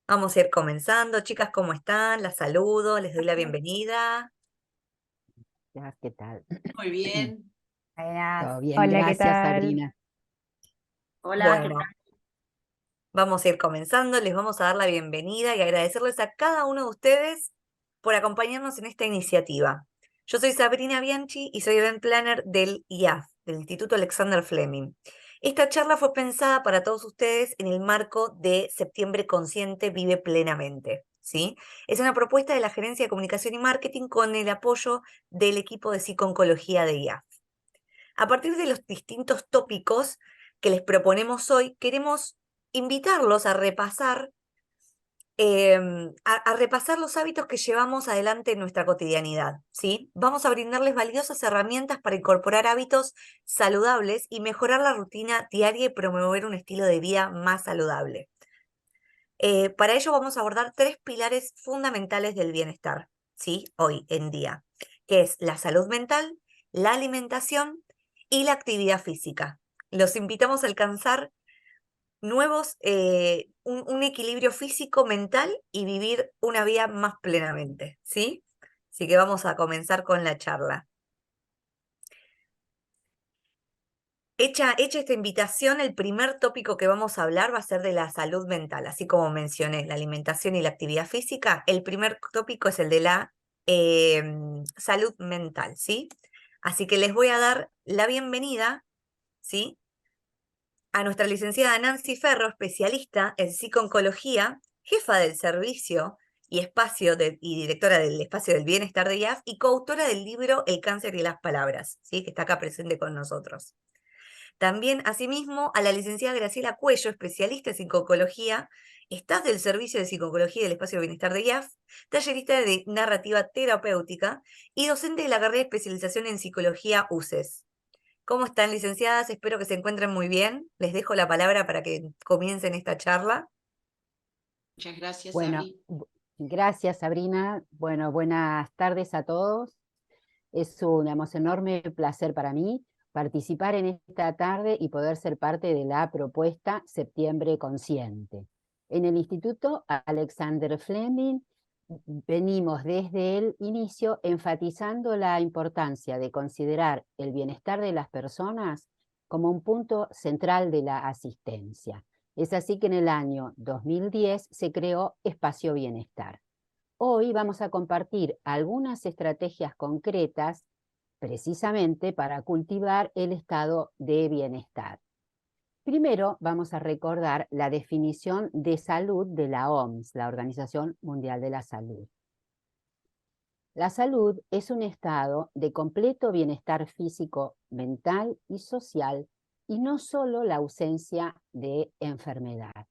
Vamos a ir comenzando. Chicas, ¿cómo están? Las saludo, les doy la bienvenida. Ya, ¿qué tal? Muy bien. Buenas. Todo bien, Hola, ¿qué gracias, tal? Sabrina. Hola, ¿qué Bueno, tal? vamos a ir comenzando. Les vamos a dar la bienvenida y agradecerles a cada uno de ustedes por acompañarnos en esta iniciativa. Yo soy Sabrina Bianchi y soy Event Planner del IAF, del Instituto Alexander Fleming. Esta charla fue pensada para todos ustedes en el marco de Septiembre Consciente Vive Plenamente, ¿sí? Es una propuesta de la Gerencia de Comunicación y Marketing con el apoyo del equipo de psicooncología de IAF. A partir de los distintos tópicos que les proponemos hoy, queremos invitarlos a repasar, a repasar los hábitos que llevamos adelante en nuestra cotidianidad, ¿sí? Vamos a brindarles valiosas herramientas para incorporar hábitos saludables y mejorar la rutina diaria y promover un estilo de vida más saludable. Para ello vamos a abordar tres pilares fundamentales del bienestar, ¿sí? Hoy en día, que es la salud mental, la alimentación y la actividad física. Los invitamos a alcanzar un equilibrio físico, mental y vivir una vida más plenamente, ¿sí? Así que vamos a comenzar con la charla. Hecha esta invitación, el primer tópico que vamos a hablar va a ser de la salud mental, así como mencioné, la alimentación y la actividad física. El primer tópico es el de la salud mental, ¿sí? Así que les voy a dar la bienvenida, ¿sí? A nuestra licenciada Nancy Ferro, especialista en psico-oncología, jefa del servicio y directora del espacio del bienestar de IAF y coautora del libro El cáncer y las palabras, ¿sí? Que está acá presente con nosotros. También, asimismo, a la licenciada Graciela Cuello, especialista en psicología, staff del Servicio de Psicología del Espacio de Bienestar de IAF, tallerista de narrativa terapéutica y docente de la carrera de especialización en psicología UCES. ¿Cómo están, licenciadas? Espero que se encuentren muy bien. Les dejo la palabra para que comiencen esta charla. Muchas gracias, Bueno, Sabri. gracias, Sabrina. Bueno, buenas tardes a todos. Es un enorme placer para mí participar en esta tarde y poder ser parte de la propuesta Septiembre Consciente. En el Instituto Alexander Fleming venimos desde el inicio enfatizando la importancia de considerar el bienestar de las personas como un punto central de la asistencia. Es así que en el año 2010 se creó Espacio Bienestar. Hoy vamos a compartir algunas estrategias concretas precisamente para cultivar el estado de bienestar. Primero vamos a recordar la definición de salud de la OMS, la Organización Mundial de la Salud. La salud es un estado de completo bienestar físico, mental y social, y no solo la ausencia de enfermedad.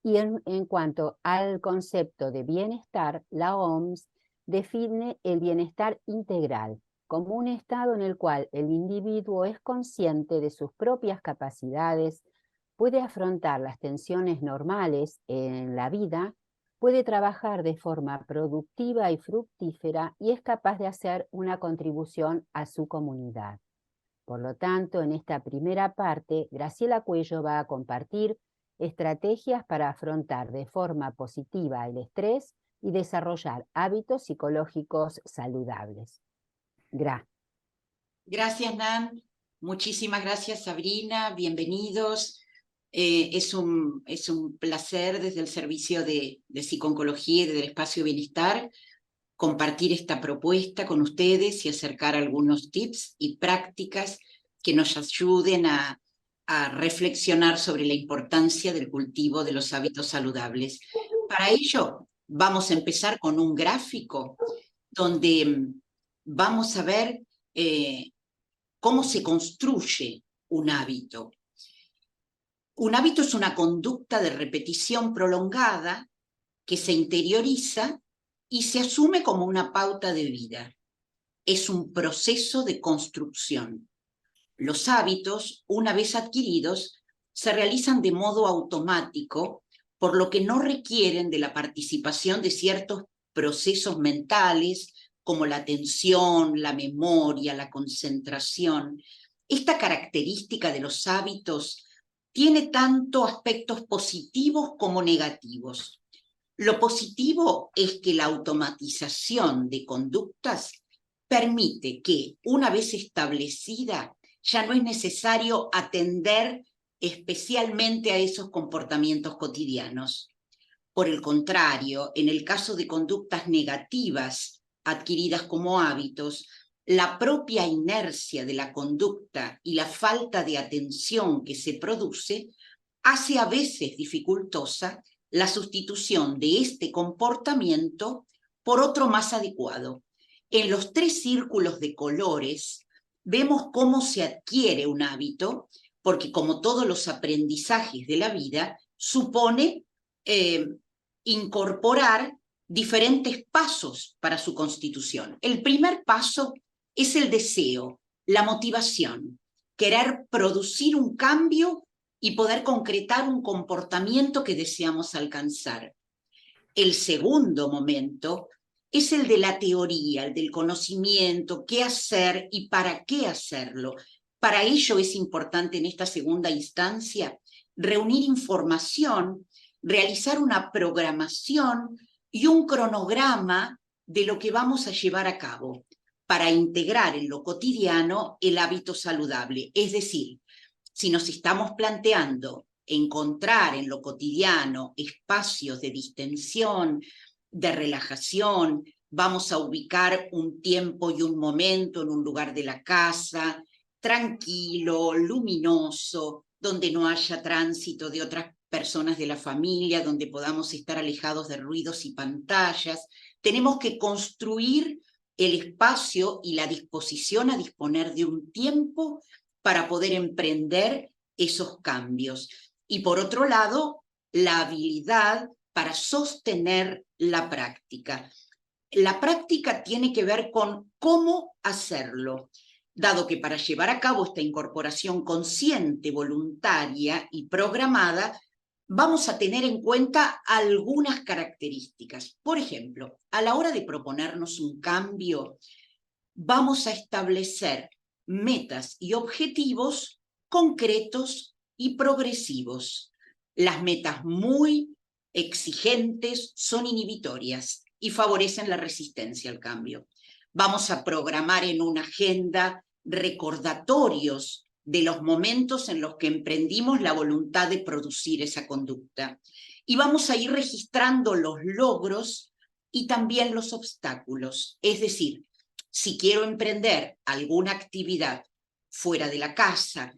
Y en cuanto al concepto de bienestar, la OMS define el bienestar integral como un estado en el cual el individuo es consciente de sus propias capacidades, puede afrontar las tensiones normales en la vida, puede trabajar de forma productiva y fructífera y es capaz de hacer una contribución a su comunidad. Por lo tanto, en esta primera parte, Graciela Cuello va a compartir estrategias para afrontar de forma positiva el estrés y desarrollar hábitos psicológicos saludables. Gracias, Nan. Muchísimas gracias, Sabrina. Bienvenidos. Es un placer desde el Servicio de Psico-Oncología y del Espacio Bienestar compartir esta propuesta con ustedes y acercar algunos tips y prácticas que nos ayuden a reflexionar sobre la importancia del cultivo de los hábitos saludables. Para ello, vamos a empezar con un gráfico donde vamos a ver cómo se construye un hábito. Un hábito es una conducta de repetición prolongada que se interioriza y se asume como una pauta de vida. Es un proceso de construcción. Los hábitos, una vez adquiridos, se realizan de modo automático, por lo que no requieren de la participación de ciertos procesos mentales, como la atención, la memoria, la concentración. Esta característica de los hábitos tiene tanto aspectos positivos como negativos. Lo positivo es que la automatización de conductas permite que, una vez establecida, ya no es necesario atender especialmente a esos comportamientos cotidianos. Por el contrario, en el caso de conductas negativas adquiridas como hábitos, la propia inercia de la conducta y la falta de atención que se produce hace a veces dificultosa la sustitución de este comportamiento por otro más adecuado. En los 3 círculos de colores vemos cómo se adquiere un hábito, porque como todos los aprendizajes de la vida, supone incorporar diferentes pasos para su constitución. El primer paso es el deseo, la motivación, querer producir un cambio y poder concretar un comportamiento que deseamos alcanzar. El segundo momento es el de la teoría, el del conocimiento, qué hacer y para qué hacerlo. Para ello es importante en esta segunda instancia reunir información, realizar una programación y un cronograma de lo que vamos a llevar a cabo para integrar en lo cotidiano el hábito saludable. Es decir, si nos estamos planteando encontrar en lo cotidiano espacios de distensión, de relajación, vamos a ubicar un tiempo y un momento en un lugar de la casa, tranquilo, luminoso, donde no haya tránsito de otras personas de la familia, donde podamos estar alejados de ruidos y pantallas. Tenemos que construir el espacio y la disposición a disponer de un tiempo para poder emprender esos cambios. Y por otro lado, la habilidad para sostener la práctica. La práctica tiene que ver con cómo hacerlo, dado que para llevar a cabo esta incorporación consciente, voluntaria y programada, vamos a tener en cuenta algunas características. Por ejemplo, a la hora de proponernos un cambio, vamos a establecer metas y objetivos concretos y progresivos. Las metas muy exigentes son inhibitorias y favorecen la resistencia al cambio. Vamos a programar en una agenda recordatorios de los momentos en los que emprendimos la voluntad de producir esa conducta. Y vamos a ir registrando los logros y también los obstáculos. Es decir, si quiero emprender alguna actividad fuera de la casa,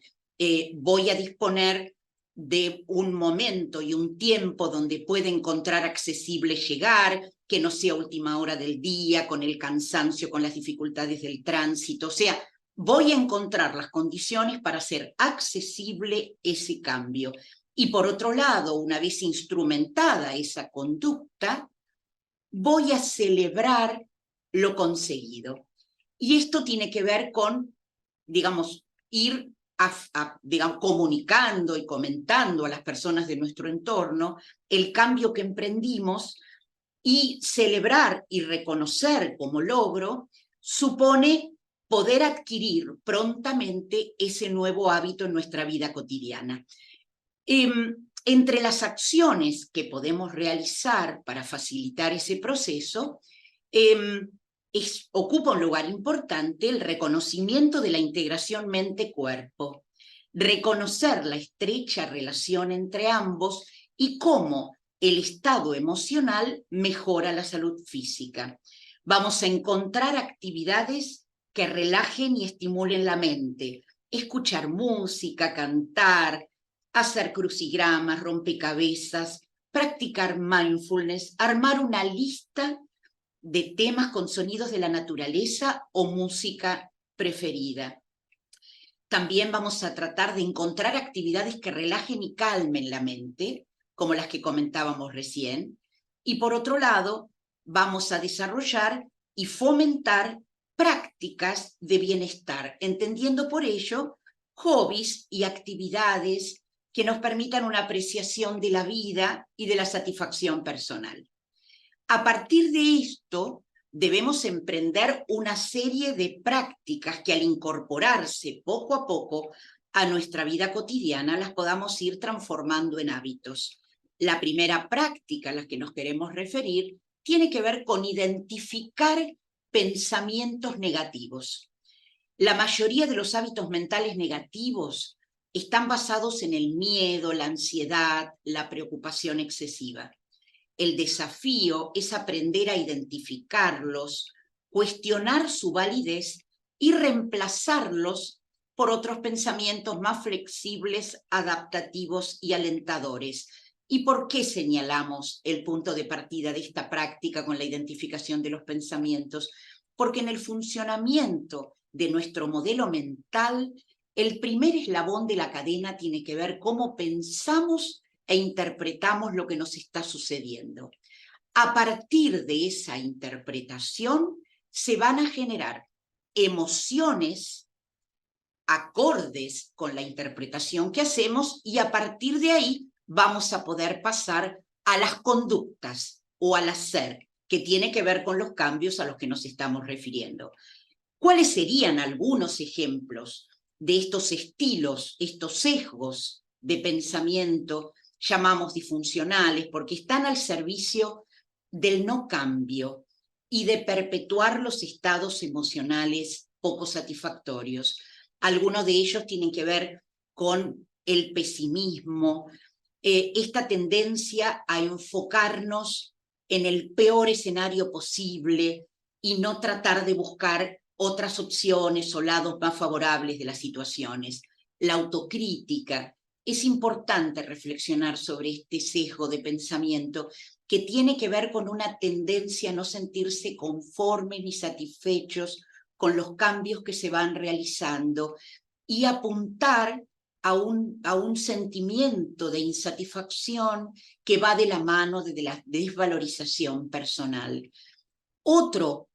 voy a disponer de un momento y un tiempo donde pueda encontrar accesible llegar, que no sea última hora del día, con el cansancio, con las dificultades del tránsito. O sea, voy a encontrar las condiciones para hacer accesible ese cambio. Y por otro lado, una vez instrumentada esa conducta, voy a celebrar lo conseguido. Y esto tiene que ver con, digamos, ir digamos, comunicando y comentando a las personas de nuestro entorno el cambio que emprendimos, y celebrar y reconocer como logro supone poder adquirir prontamente ese nuevo hábito en nuestra vida cotidiana. Entre las acciones que podemos realizar para facilitar ese proceso, ocupa un lugar importante el reconocimiento de la integración mente-cuerpo, reconocer la estrecha relación entre ambos y cómo el estado emocional mejora la salud física. Vamos a encontrar actividades que relajen y estimulen la mente, escuchar música, cantar, hacer crucigramas, rompecabezas, practicar mindfulness, armar una lista de temas con sonidos de la naturaleza o música preferida. También vamos a tratar de encontrar actividades que relajen y calmen la mente, como las que comentábamos recién. Y por otro lado, vamos a desarrollar y fomentar prácticas de bienestar, entendiendo por ello hobbies y actividades que nos permitan una apreciación de la vida y de la satisfacción personal. A partir de esto, debemos emprender una serie de prácticas que al incorporarse poco a poco a nuestra vida cotidiana las podamos ir transformando en hábitos. La primera práctica a la que nos queremos referir tiene que ver con identificar pensamientos negativos. La mayoría de los hábitos mentales negativos están basados en el miedo, la ansiedad, la preocupación excesiva. El desafío es aprender a identificarlos, cuestionar su validez y reemplazarlos por otros pensamientos más flexibles, adaptativos y alentadores. ¿Y por qué señalamos el punto de partida de esta práctica con la identificación de los pensamientos? Porque en el funcionamiento de nuestro modelo mental, el primer eslabón de la cadena tiene que ver cómo pensamos e interpretamos lo que nos está sucediendo. A partir de esa interpretación se van a generar emociones acordes con la interpretación que hacemos y a partir de ahí vamos a poder pasar a las conductas o al hacer, que tiene que ver con los cambios a los que nos estamos refiriendo. ¿Cuáles serían algunos ejemplos de estos estilos, estos sesgos de pensamiento, llamamos disfuncionales, porque están al servicio del no cambio y de perpetuar los estados emocionales poco satisfactorios? Algunos de ellos tienen que ver con el pesimismo, esta tendencia a enfocarnos en el peor escenario posible y no tratar de buscar otras opciones o lados más favorables de las situaciones. La autocrítica. Es importante reflexionar sobre este sesgo de pensamiento que tiene que ver con una tendencia a no sentirse conformes ni satisfechos con los cambios que se van realizando y apuntar a un sentimiento de insatisfacción que va de la mano de la desvalorización personal. Otro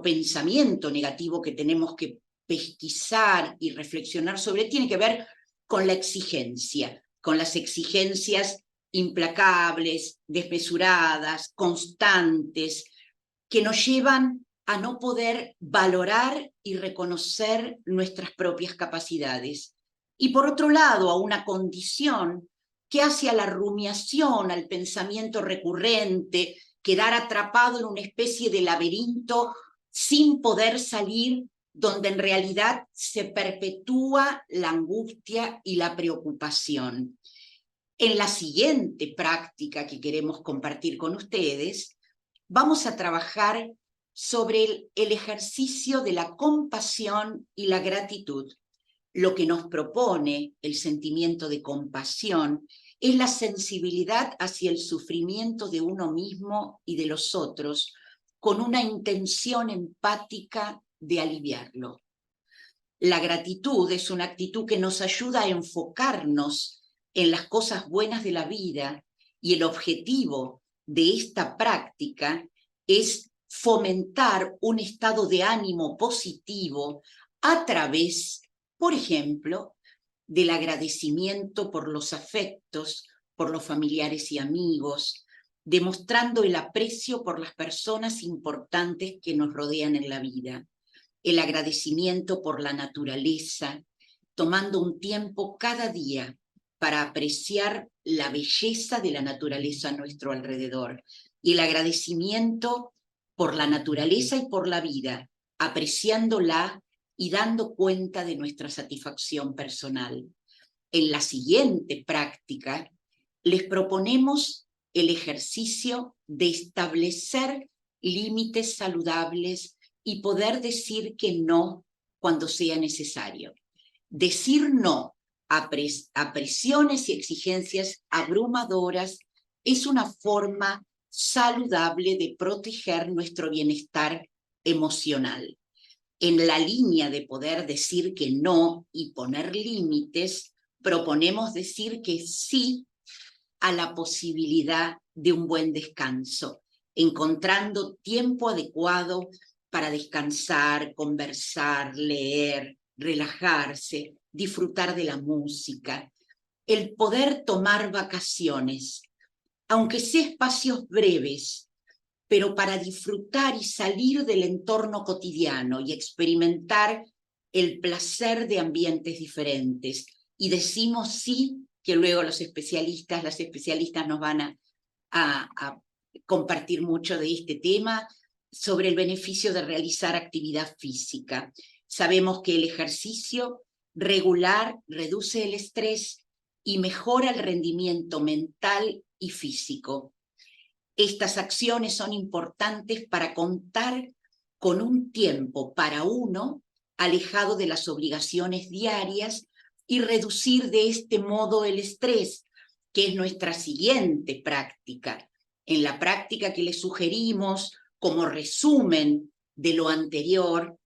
pensamiento negativo que tenemos que pesquisar y reflexionar sobre tiene que ver con la exigencia, con las exigencias implacables, desmesuradas, constantes, que nos llevan a no poder valorar y reconocer nuestras propias capacidades. Y por otro lado, a una condición que hace a la rumiación, al pensamiento recurrente, quedar atrapado en una especie de laberinto sin poder salir, donde en realidad se perpetúa la angustia y la preocupación. En la siguiente práctica que queremos compartir con ustedes, vamos a trabajar sobre el ejercicio de la compasión y la gratitud. Lo que nos propone el sentimiento de compasión es la sensibilidad hacia el sufrimiento de uno mismo y de los otros, con una intención empática de aliviarlo. La gratitud es una actitud que nos ayuda a enfocarnos en las cosas buenas de la vida y el objetivo de esta práctica es fomentar un estado de ánimo positivo a través, por ejemplo, del agradecimiento por los afectos, por los familiares y amigos, demostrando el aprecio por las personas importantes que nos rodean en la vida, el agradecimiento por la naturaleza, tomando un tiempo cada día para apreciar la belleza de la naturaleza a nuestro alrededor, y el agradecimiento por la naturaleza y por la vida, apreciándola y dando cuenta de nuestra satisfacción personal. En la siguiente práctica, les proponemos el ejercicio de establecer límites saludables y poder decir que no cuando sea necesario. Decir no a presiones y exigencias abrumadoras es una forma saludable de proteger nuestro bienestar emocional. En la línea de poder decir que no y poner límites, proponemos decir que sí a la posibilidad de un buen descanso, encontrando tiempo adecuado para descansar, conversar, leer, relajarse, disfrutar de la música. El poder tomar vacaciones, aunque sea espacios breves, pero para disfrutar y salir del entorno cotidiano y experimentar el placer de ambientes diferentes. Y decimos sí que luego las especialistas nos van a compartir mucho de este tema, sobre el beneficio de realizar actividad física. Sabemos que el ejercicio regular reduce el estrés y mejora el rendimiento mental y físico. Estas acciones son importantes para contar con un tiempo para uno alejado de las obligaciones diarias y reducir de este modo el estrés, que es nuestra siguiente práctica. En la práctica que les sugerimos, como resumen de lo anterior,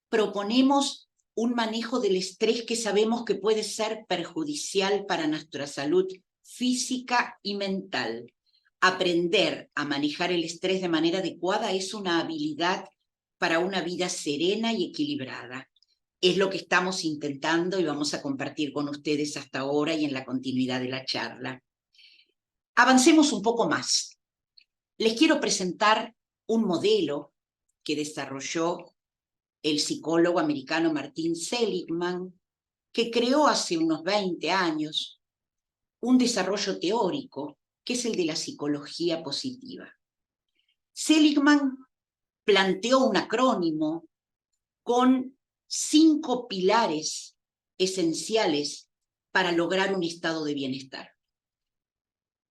proponemos un manejo del estrés que sabemos que puede ser perjudicial para nuestra salud física y mental. Aprender a manejar el estrés de manera adecuada es una habilidad para una vida serena y equilibrada. Es lo que estamos intentando y vamos a compartir con ustedes hasta ahora y en la continuidad de la charla. Avancemos un poco más. Les quiero presentar un modelo que desarrolló el psicólogo americano Martin Seligman, que creó hace unos 20 años un desarrollo teórico que es el de la psicología positiva. Seligman planteó un acrónimo con 5 pilares esenciales para lograr un estado de bienestar.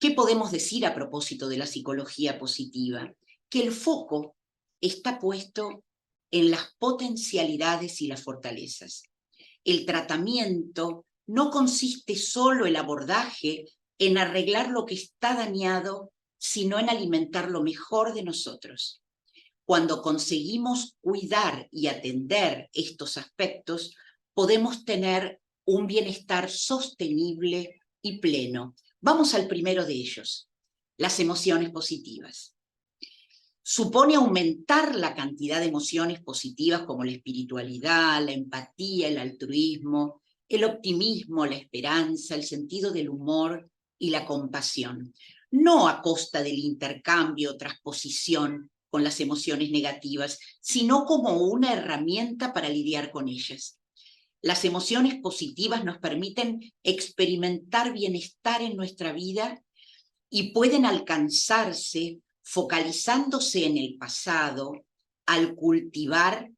¿Qué podemos decir a propósito de la psicología positiva? Que el foco está puesto en las potencialidades y las fortalezas. El tratamiento no consiste solo el abordaje en arreglar lo que está dañado, sino en alimentar lo mejor de nosotros. Cuando conseguimos cuidar y atender estos aspectos, podemos tener un bienestar sostenible y pleno. Vamos al primero de ellos, las emociones positivas. Supone aumentar la cantidad de emociones positivas como la espiritualidad, la empatía, el altruismo, el optimismo, la esperanza, el sentido del humor y la compasión, no a costa del intercambio o transposición con las emociones negativas, sino como una herramienta para lidiar con ellas. Las emociones positivas nos permiten experimentar bienestar en nuestra vida y pueden alcanzarse focalizándose en el pasado al cultivar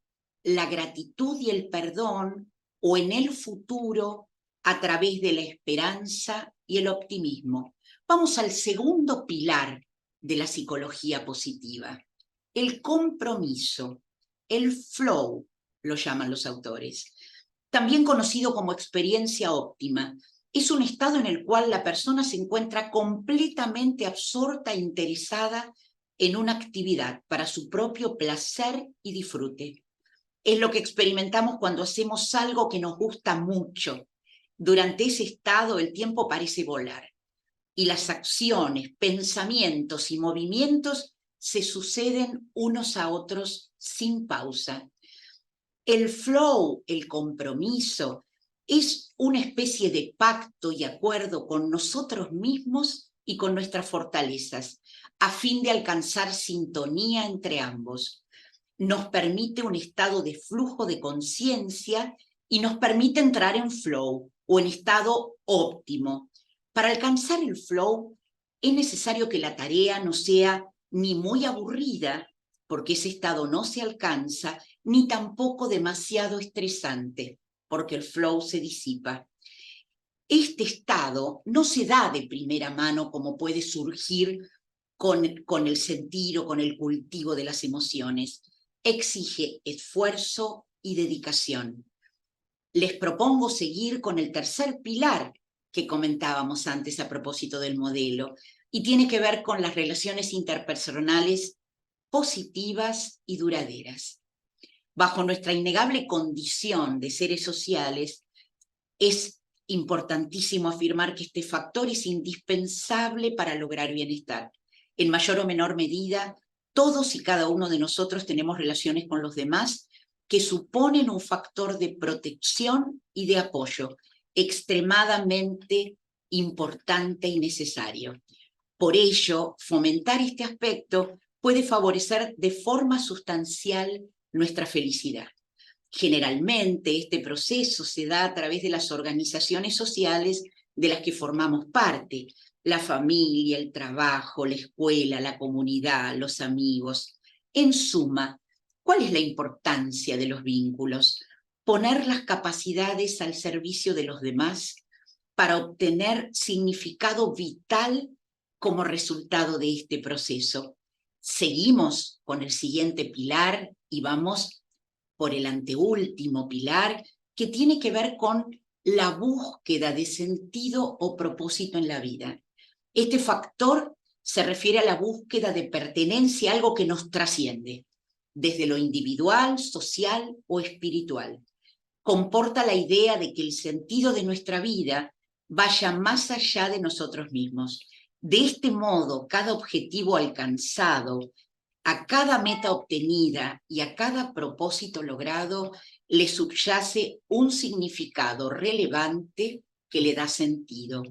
la gratitud y el perdón, o en el futuro a través de la esperanza y el optimismo. Vamos al segundo pilar de la psicología positiva, el compromiso, el flow, lo llaman los autores, también conocido como experiencia óptima. Es un estado en el cual la persona se encuentra completamente absorta e interesada en una actividad para su propio placer y disfrute. Es lo que experimentamos cuando hacemos algo que nos gusta mucho. Durante ese estado el tiempo parece volar y las acciones, pensamientos y movimientos se suceden unos a otros sin pausa. El flow, el compromiso, es una especie de pacto y acuerdo con nosotros mismos y con nuestras fortalezas, a fin de alcanzar sintonía entre ambos. Nos permite un estado de flujo de conciencia y nos permite entrar en flow o en estado óptimo. Para alcanzar el flow es necesario que la tarea no sea ni muy aburrida, porque ese estado no se alcanza, ni tampoco demasiado estresante, porque el flow se disipa. Este estado no se da de primera mano como puede surgir con el sentir o con el cultivo de las emociones. Exige esfuerzo y dedicación. Les propongo seguir con el tercer pilar que comentábamos antes a propósito del modelo, y tiene que ver con las relaciones interpersonales positivas y duraderas. Bajo nuestra innegable condición de seres sociales, es importantísimo afirmar que este factor es indispensable para lograr bienestar. En mayor o menor medida, todos y cada uno de nosotros tenemos relaciones con los demás que suponen un factor de protección y de apoyo extremadamente importante y necesario. Por ello, fomentar este aspecto puede favorecer de forma sustancial nuestra felicidad. Generalmente, este proceso se da a través de las organizaciones sociales de las que formamos parte, la familia, el trabajo, la escuela, la comunidad, los amigos. En suma, ¿cuál es la importancia de los vínculos? Poner las capacidades al servicio de los demás para obtener significado vital como resultado de este proceso. Seguimos con el siguiente pilar y vamos por el anteúltimo pilar, que tiene que ver con la búsqueda de sentido o propósito en la vida. Este factor se refiere a la búsqueda de pertenencia a algo que nos trasciende, desde lo individual, social o espiritual. Comporta la idea de que el sentido de nuestra vida vaya más allá de nosotros mismos. De este modo, cada objetivo alcanzado, a cada meta obtenida y a cada propósito logrado le subyace un significado relevante que le da sentido.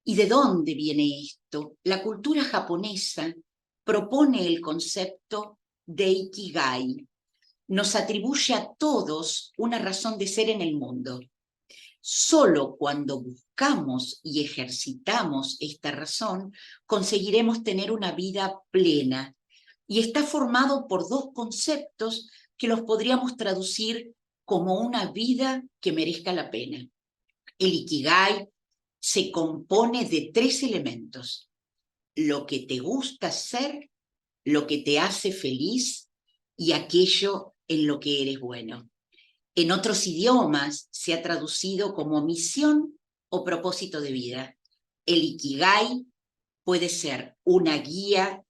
¿Y de dónde viene esto? La cultura japonesa propone el concepto de Ikigai. Nos atribuye a todos una razón de ser en el mundo. Solo cuando buscamos y ejercitamos esta razón, conseguiremos tener una vida plena. Y está formado por dos conceptos que los podríamos traducir como una vida que merezca la pena. El Ikigai se compone de 3 elementos: lo que te gusta hacer, lo que te hace feliz y aquello en lo que eres bueno. En otros idiomas se ha traducido como misión o propósito de vida. El Ikigai puede ser una guía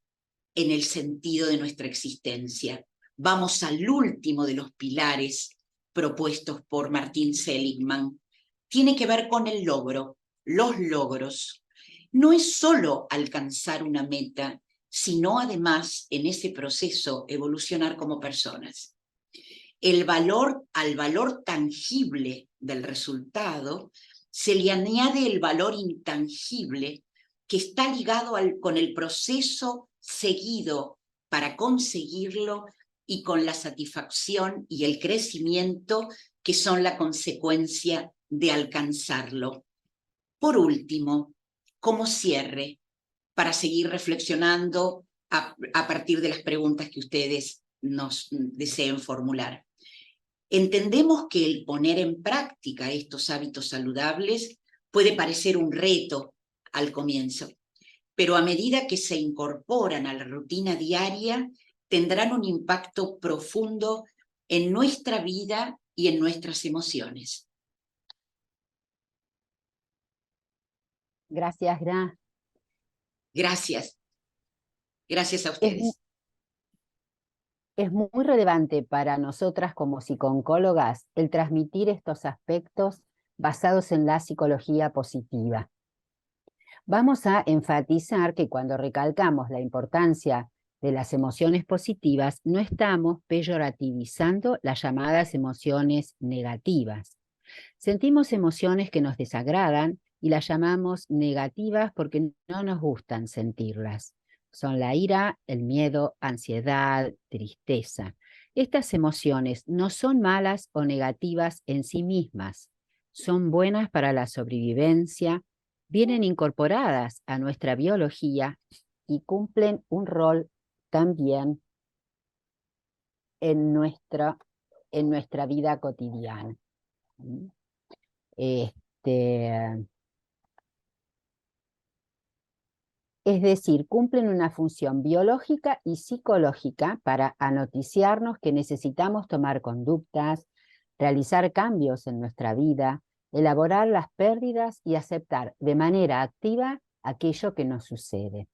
en el sentido de nuestra existencia. Vamos al último de los pilares propuestos por Martin Seligman. Tiene que ver con el logro, los logros. No es solo alcanzar una meta, sino además en ese proceso evolucionar como personas. Al valor tangible del resultado se le añade el valor intangible que está ligado con el proceso seguido para conseguirlo y con la satisfacción y el crecimiento que son la consecuencia de alcanzarlo. Por último, como cierre, para seguir reflexionando a partir de las preguntas que ustedes nos deseen formular. Entendemos que el poner en práctica estos hábitos saludables puede parecer un reto al comienzo, pero a medida que se incorporan a la rutina diaria, tendrán un impacto profundo en nuestra vida y en nuestras emociones. Gracias, Gra. Gracias. Gracias a ustedes. Es muy relevante para nosotras como psicooncólogas el transmitir estos aspectos basados en la psicología positiva. Vamos a enfatizar que cuando recalcamos la importancia de las emociones positivas, no estamos peyorativizando las llamadas emociones negativas. Sentimos emociones que nos desagradan y las llamamos negativas porque no nos gustan sentirlas. Son la ira, el miedo, ansiedad, tristeza. Estas emociones no son malas o negativas en sí mismas. Son buenas para la sobrevivencia, vienen incorporadas a nuestra biología y cumplen un rol también en nuestra vida cotidiana. Es decir, cumplen una función biológica y psicológica para anoticiarnos que necesitamos tomar conductas, realizar cambios en nuestra vida, elaborar las pérdidas y aceptar de manera activa aquello que nos sucede.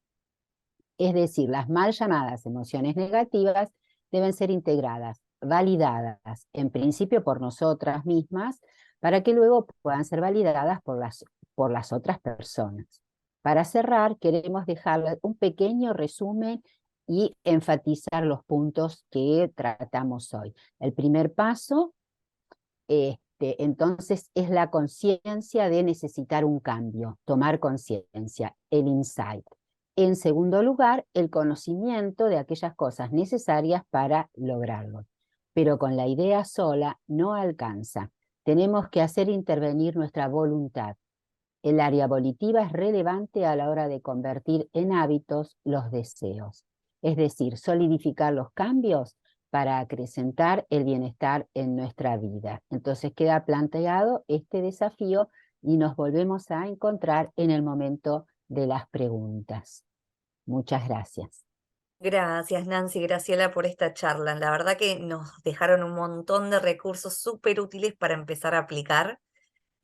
Es decir, las mal llamadas emociones negativas deben ser integradas, validadas, en principio por nosotras mismas, para que luego puedan ser validadas por las otras personas. Para cerrar, queremos dejar un pequeño resumen y enfatizar los puntos que tratamos hoy. El primer paso, entonces, es la conciencia de necesitar un cambio, tomar conciencia, el insight. En segundo lugar, el conocimiento de aquellas cosas necesarias para lograrlo. Pero con la idea sola no alcanza. Tenemos que hacer intervenir nuestra voluntad. El área volitiva es relevante a la hora de convertir en hábitos los deseos, es decir, solidificar los cambios para acrecentar el bienestar en nuestra vida. Entonces queda planteado este desafío y nos volvemos a encontrar en el momento de las preguntas. Muchas gracias. Gracias, Nancy y Graciela, por esta charla. La verdad que nos dejaron un montón de recursos súper útiles para empezar a aplicar.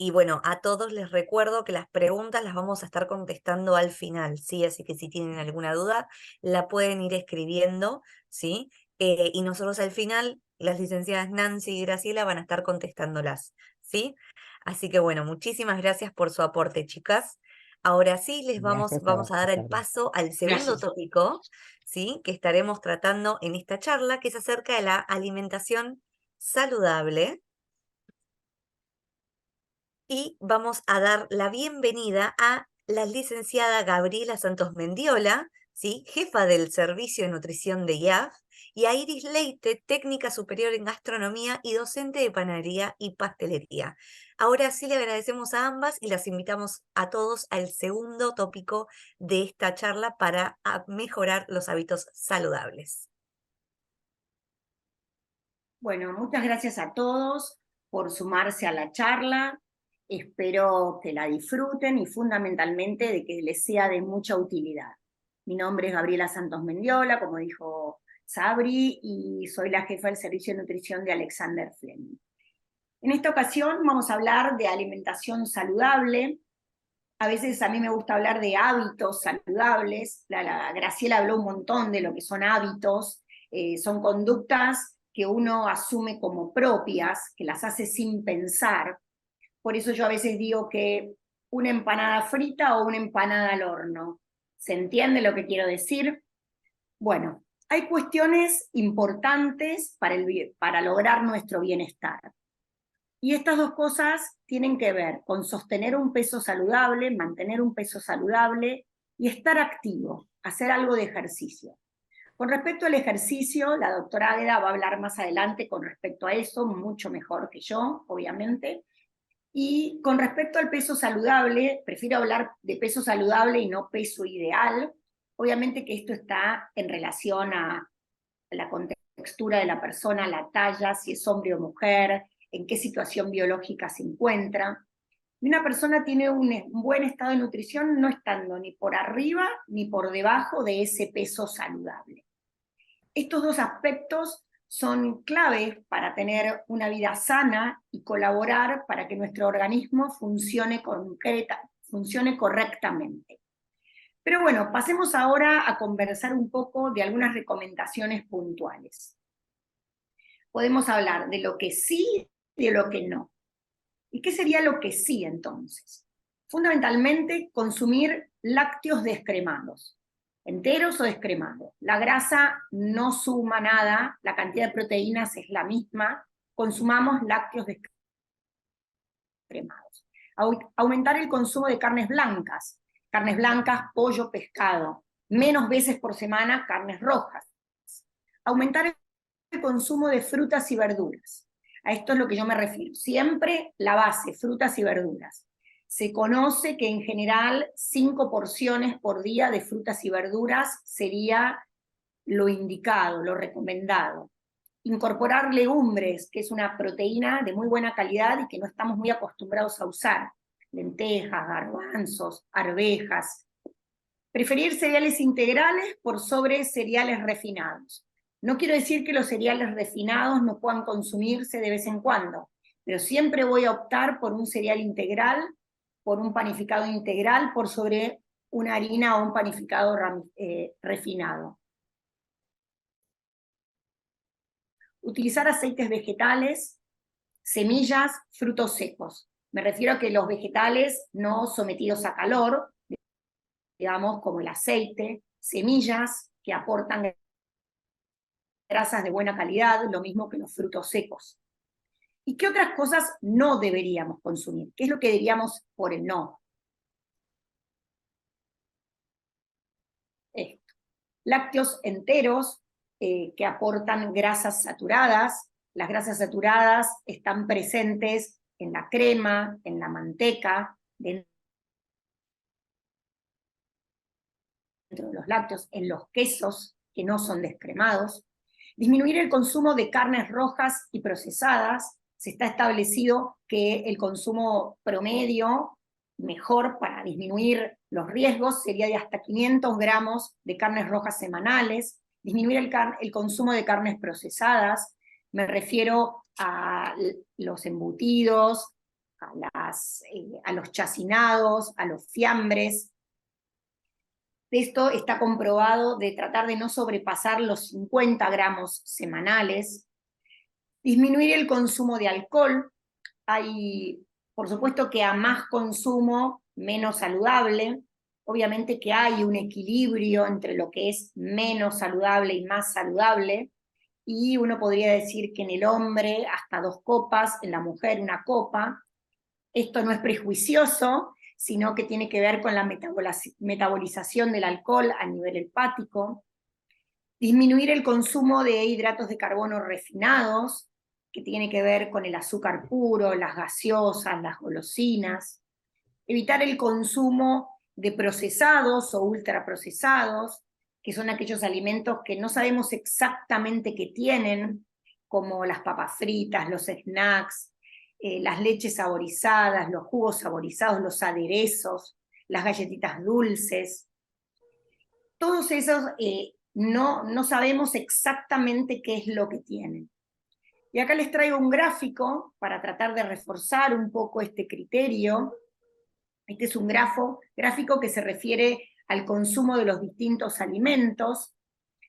Y bueno, a todos les recuerdo que las preguntas las vamos a estar contestando al final, ¿sí? Así que si tienen alguna duda, la pueden ir escribiendo, ¿sí? Y nosotros al final, las licenciadas Nancy y Graciela van a estar contestándolas, ¿sí? Así que bueno, muchísimas gracias por su aporte, chicas. Ahora sí, Gracias a vamos vos, a dar el Sabrina. paso al segundo Gracias. tópico, ¿sí? Que estaremos tratando en esta charla, que es acerca de la alimentación saludable. Y vamos a dar la bienvenida a la licenciada Gabriela Santos Mendiola, ¿sí? Jefa del Servicio de Nutrición de IAF, y a Iris Leite, técnica superior en gastronomía y docente de panadería y pastelería. Ahora sí le agradecemos a ambas y las invitamos a todos al segundo tópico de esta charla para mejorar los hábitos saludables. Bueno, muchas gracias a todos por sumarse a la charla. Espero que la disfruten y fundamentalmente de que les sea de mucha utilidad. Mi nombre es Gabriela Santos Mendiola, como dijo Sabri, y soy la jefa del Servicio de Nutrición de Alexander Fleming. En esta ocasión vamos a hablar de alimentación saludable. A veces a mí me gusta hablar de hábitos saludables. La Graciela habló un montón de lo que son hábitos, son conductas que uno asume como propias, que las hace sin pensar. Por eso yo a veces digo que una empanada frita o una empanada al horno. ¿Se entiende lo que quiero decir? Bueno, hay cuestiones importantes para lograr nuestro bienestar. Y estas dos cosas tienen que ver con sostener un peso saludable, mantener un peso saludable y estar activo, hacer algo de ejercicio. Con respecto al ejercicio, la doctora Águeda va a hablar más adelante con respecto a eso, mucho mejor que yo, obviamente. Y con respecto al peso saludable, prefiero hablar de peso saludable y no peso ideal. Obviamente que esto está en relación a la contextura de la persona, la talla, si es hombre o mujer, en qué situación biológica se encuentra. Y una persona tiene un buen estado de nutrición no estando ni por arriba ni por debajo de ese peso saludable. Estos dos aspectos son claves para tener una vida sana y colaborar para que nuestro organismo funcione correctamente. Pero bueno, pasemos ahora a conversar un poco de algunas recomendaciones puntuales. Podemos hablar de lo que sí y de lo que no. ¿Y qué sería lo que sí entonces? Fundamentalmente, consumir lácteos descremados, enteros o descremados. La grasa no suma nada, la cantidad de proteínas es la misma, consumamos lácteos descremados. Aumentar el consumo de carnes blancas, pollo, pescado, menos veces por semana carnes rojas. Aumentar el consumo de frutas y verduras. A esto es lo que yo me refiero. Siempre la base, frutas y verduras. Se conoce que en general 5 porciones por día de frutas y verduras sería lo indicado, lo recomendado. Incorporar legumbres, que es una proteína de muy buena calidad y que no estamos muy acostumbrados a usar. Lentejas, garbanzos, arvejas. Preferir cereales integrales por sobre cereales refinados. No quiero decir que los cereales refinados no puedan consumirse de vez en cuando, pero siempre voy a optar por un cereal integral, por un panificado integral, por sobre una harina o un panificado refinado. Utilizar aceites vegetales, semillas, frutos secos. Me refiero a que los vegetales no sometidos a calor, digamos como el aceite, semillas que aportan grasas de buena calidad, lo mismo que los frutos secos. ¿Y qué otras cosas no deberíamos consumir? ¿Qué es lo que diríamos por el no? Esto. Lácteos enteros que aportan grasas saturadas. Las grasas saturadas están presentes en la crema, en la manteca, dentro dentro de los lácteos, en los quesos que no son descremados. Disminuir el consumo de carnes rojas y procesadas. Se está establecido que el consumo promedio mejor para disminuir los riesgos sería de hasta 500 gramos de carnes rojas semanales. Disminuir el consumo de carnes procesadas, me refiero a los embutidos, a los chacinados, a los fiambres. Esto está comprobado de tratar de no sobrepasar los 50 gramos semanales. Disminuir el consumo de alcohol. Hay, por supuesto que a más consumo, menos saludable. Obviamente que hay un equilibrio entre lo que es menos saludable y más saludable. Y uno podría decir que en el hombre hasta 2 copas, en la mujer 1 copa. Esto no es prejuicioso, sino que tiene que ver con la metabolización del alcohol a nivel hepático. Disminuir el consumo de hidratos de carbono refinados, que tiene que ver con el azúcar puro, las gaseosas, las golosinas. Evitar el consumo de procesados o ultraprocesados, que son aquellos alimentos que no sabemos exactamente qué tienen, como las papas fritas, los snacks, las leches saborizadas, los jugos saborizados, los aderezos, las galletitas dulces. Todos esos no sabemos exactamente qué es lo que tienen. Y acá les traigo un gráfico para tratar de reforzar un poco este criterio. Este es un gráfico que se refiere al consumo de los distintos alimentos.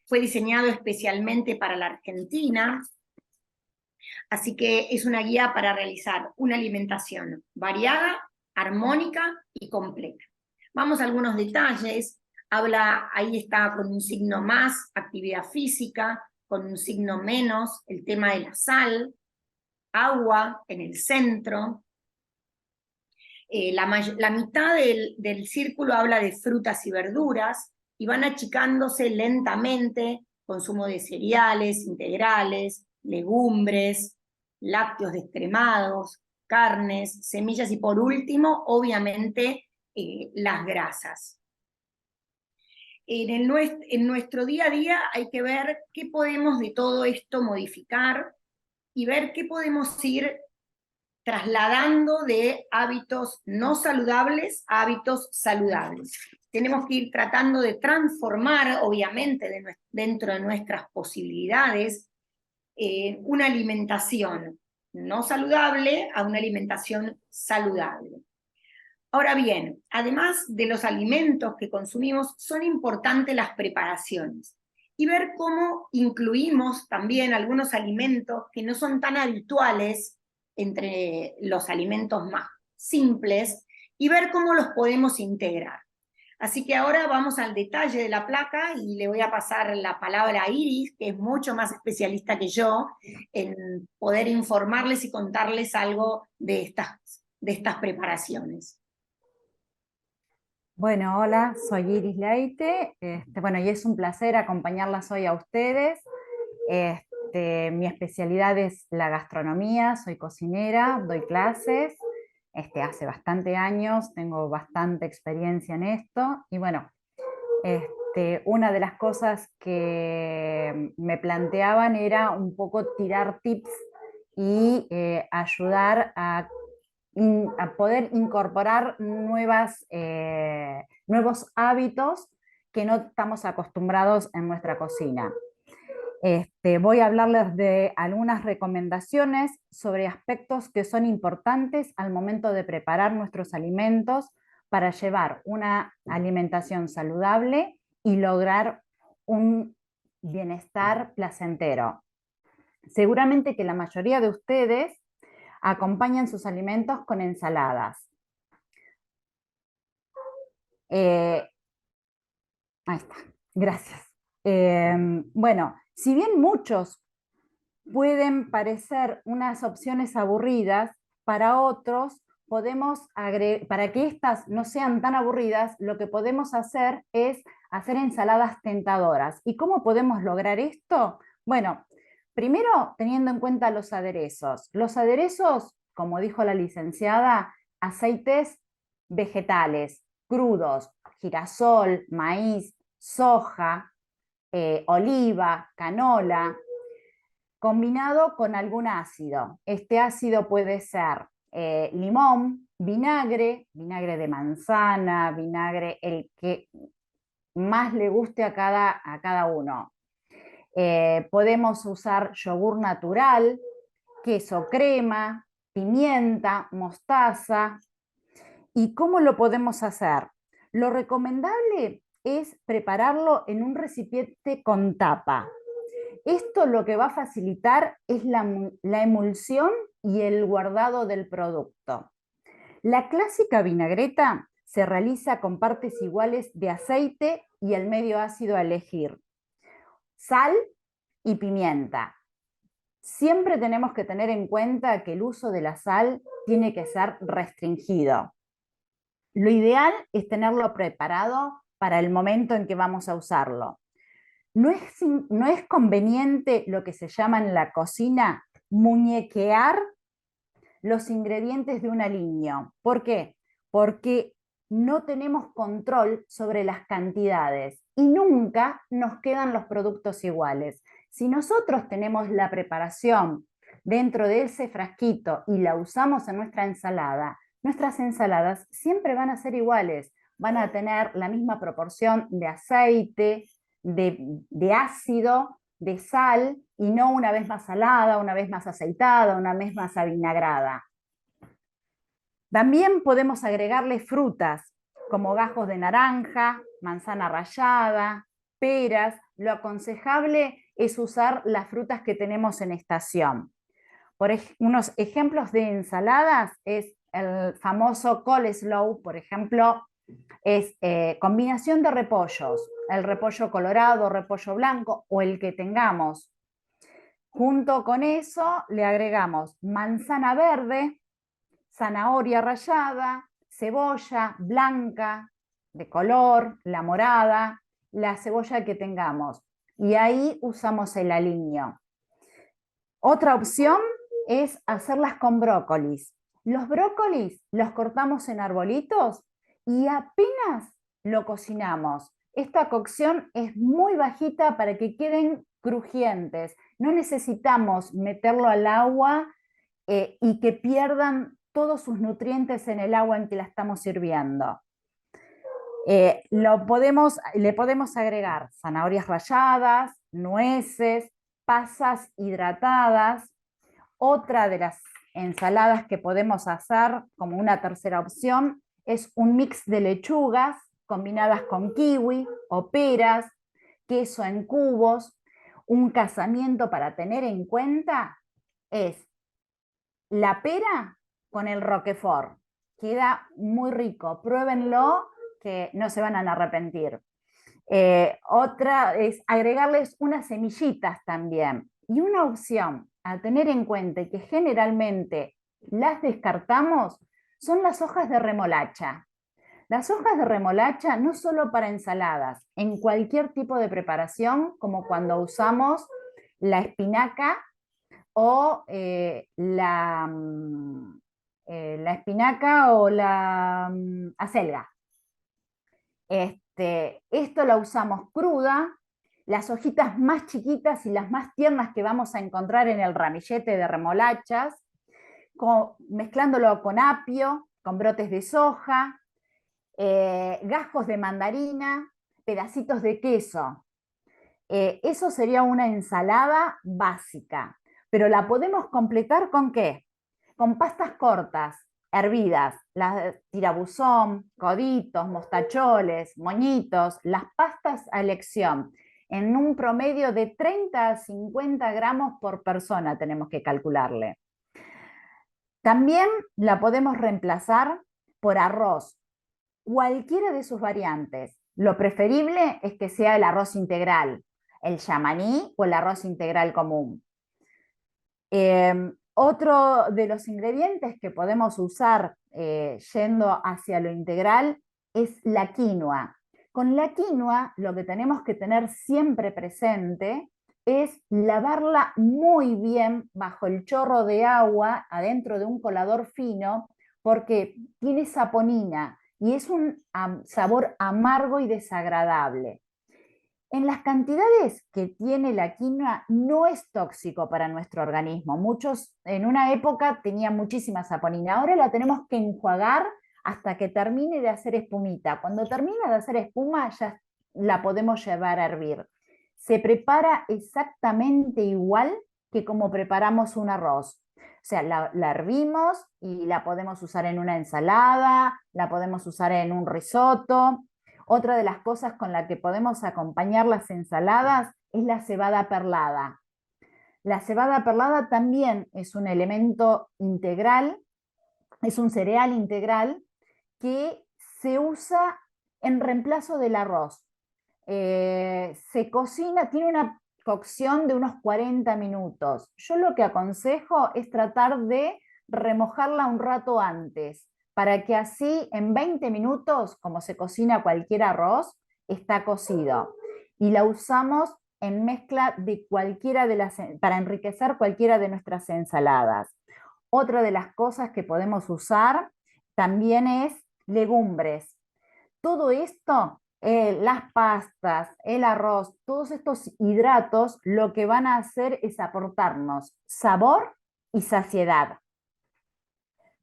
Fue diseñado especialmente para la Argentina, así que es una guía para realizar una alimentación variada, armónica y completa. Vamos a algunos detalles. Ahí está con un signo más, actividad física, con un signo menos, el tema de la sal, agua en el centro. La mitad del círculo habla de frutas y verduras, y van achicándose lentamente, consumo de cereales, integrales, legumbres, lácteos descremados, carnes, semillas, y por último, obviamente, las grasas. En nuestro día a día hay que ver qué podemos de todo esto modificar, y ver qué podemos ir trasladando de hábitos no saludables a hábitos saludables. Tenemos que ir tratando de transformar, obviamente, dentro de nuestras posibilidades, una alimentación no saludable a una alimentación saludable. Ahora bien, además de los alimentos que consumimos, son importantes las preparaciones, y ver cómo incluimos también algunos alimentos que no son tan habituales entre los alimentos más simples, y ver cómo los podemos integrar. Así que ahora vamos al detalle de la placa, y le voy a pasar la palabra a Iris, que es mucho más especialista que yo en poder informarles y contarles algo de estas preparaciones. Bueno, hola, soy Iris Leite, bueno, y es un placer acompañarlas hoy a ustedes. Mi especialidad es la gastronomía, soy cocinera, doy clases, hace bastante años, tengo bastante experiencia en esto, y bueno, una de las cosas que me planteaban era un poco tirar tips y ayudar a poder incorporar nuevos hábitos que no estamos acostumbrados en nuestra cocina. Voy a hablarles de algunas recomendaciones sobre aspectos que son importantes al momento de preparar nuestros alimentos para llevar una alimentación saludable y lograr un bienestar placentero. Seguramente que la mayoría de ustedes acompañan sus alimentos con ensaladas. Ahí está, gracias. Bueno, si bien muchos pueden parecer unas opciones aburridas, para otros podemos agregar, para que estas no sean tan aburridas, lo que podemos hacer es hacer ensaladas tentadoras. ¿Y cómo podemos lograr esto? Bueno, primero, teniendo en cuenta los aderezos. Los aderezos, como dijo la licenciada, aceites vegetales, crudos, girasol, maíz, soja, oliva, canola, combinado con algún ácido. Este ácido puede ser limón, vinagre de manzana, vinagre, el que más le guste a cada uno. Podemos usar yogur natural, queso crema, pimienta, mostaza. ¿Y cómo lo podemos hacer? Lo recomendable es prepararlo en un recipiente con tapa. Esto lo que va a facilitar es la emulsión y el guardado del producto. La clásica vinagreta se realiza con partes iguales de aceite y el medio ácido a elegir. Sal y pimienta. Siempre tenemos que tener en cuenta que el uso de la sal tiene que ser restringido. Lo ideal es tenerlo preparado para el momento en que vamos a usarlo. No es conveniente lo que se llama en la cocina muñequear los ingredientes de un aliño. ¿Por qué? Porque no tenemos control sobre las cantidades y nunca nos quedan los productos iguales. Si nosotros tenemos la preparación dentro de ese frasquito y la usamos en nuestra ensalada, nuestras ensaladas siempre van a ser iguales, van a tener la misma proporción de aceite, de ácido, de sal, y no una vez más salada, una vez más aceitada, una vez más avinagrada. También podemos agregarle frutas, como gajos de naranja, manzana rallada, peras. Lo aconsejable es usar las frutas que tenemos en estación. Unos ejemplos de ensaladas es el famoso coleslaw, por ejemplo, es combinación de repollos, el repollo colorado, repollo blanco o el que tengamos. Junto con eso le agregamos manzana verde, zanahoria rallada, cebolla blanca de color, la morada, la cebolla que tengamos. Y ahí usamos el aliño. Otra opción es hacerlas con brócolis. Los brócolis los cortamos en arbolitos y apenas lo cocinamos. Esta cocción es muy bajita para que queden crujientes. No necesitamos meterlo al agua y que pierdan todos sus nutrientes en el agua en que la estamos sirviendo. Le podemos agregar zanahorias ralladas, nueces, pasas hidratadas. Otra de las ensaladas que podemos hacer como una tercera opción es un mix de lechugas combinadas con kiwi o peras, queso en cubos. Un casamiento para tener en cuenta es la pera con el roquefort. Queda muy rico, pruébenlo que no se van a arrepentir. Otra es agregarles unas semillitas también. Y una opción a tener en cuenta y que generalmente las descartamos son las hojas de remolacha. Las hojas de remolacha no solo para ensaladas, en cualquier tipo de preparación, como cuando usamos la espinaca o la espinaca o la acelga. Esto la usamos cruda. Las hojitas más chiquitas y las más tiernas que vamos a encontrar en el ramillete de remolachas, mezclándolo con apio, con brotes de soja, gajos de mandarina, pedacitos de queso. Eso sería una ensalada básica, pero la podemos completar ¿con qué? Con pastas cortas, hervidas, tirabuzón, coditos, mostacholes, moñitos, las pastas a elección. En un promedio de 30 a 50 gramos por persona tenemos que calcularle. También la podemos reemplazar por arroz, cualquiera de sus variantes. Lo preferible es que sea el arroz integral, el yamaní o el arroz integral común. Otro de los ingredientes que podemos usar yendo hacia lo integral es la quinoa. Con la quinoa lo que tenemos que tener siempre presente es lavarla muy bien bajo el chorro de agua adentro de un colador fino, porque tiene saponina y es un sabor amargo y desagradable. En las cantidades que tiene la quinoa no es tóxico para nuestro organismo. Muchos en una época tenían muchísima saponina, ahora la tenemos que enjuagar hasta que termine de hacer espumita. Cuando termina de hacer espuma ya la podemos llevar a hervir. Se prepara exactamente igual que como preparamos un arroz. O sea, la hervimos y la podemos usar en una ensalada, la podemos usar en un risotto. Otra de las cosas con la que podemos acompañar las ensaladas es la cebada perlada. La cebada perlada también es un elemento integral, es un cereal integral que se usa en reemplazo del arroz. Se cocina, tiene una cocción de unos 40 minutos. Yo lo que aconsejo es tratar de remojarla un rato antes, para que así en 20 minutos, como se cocina cualquier arroz, está cocido. Y la usamos en mezcla de cualquiera de las, para enriquecer cualquiera de nuestras ensaladas. Otra de las cosas que podemos usar también es legumbres. Todo esto, las pastas, el arroz, todos estos hidratos, lo que van a hacer es aportarnos sabor y saciedad.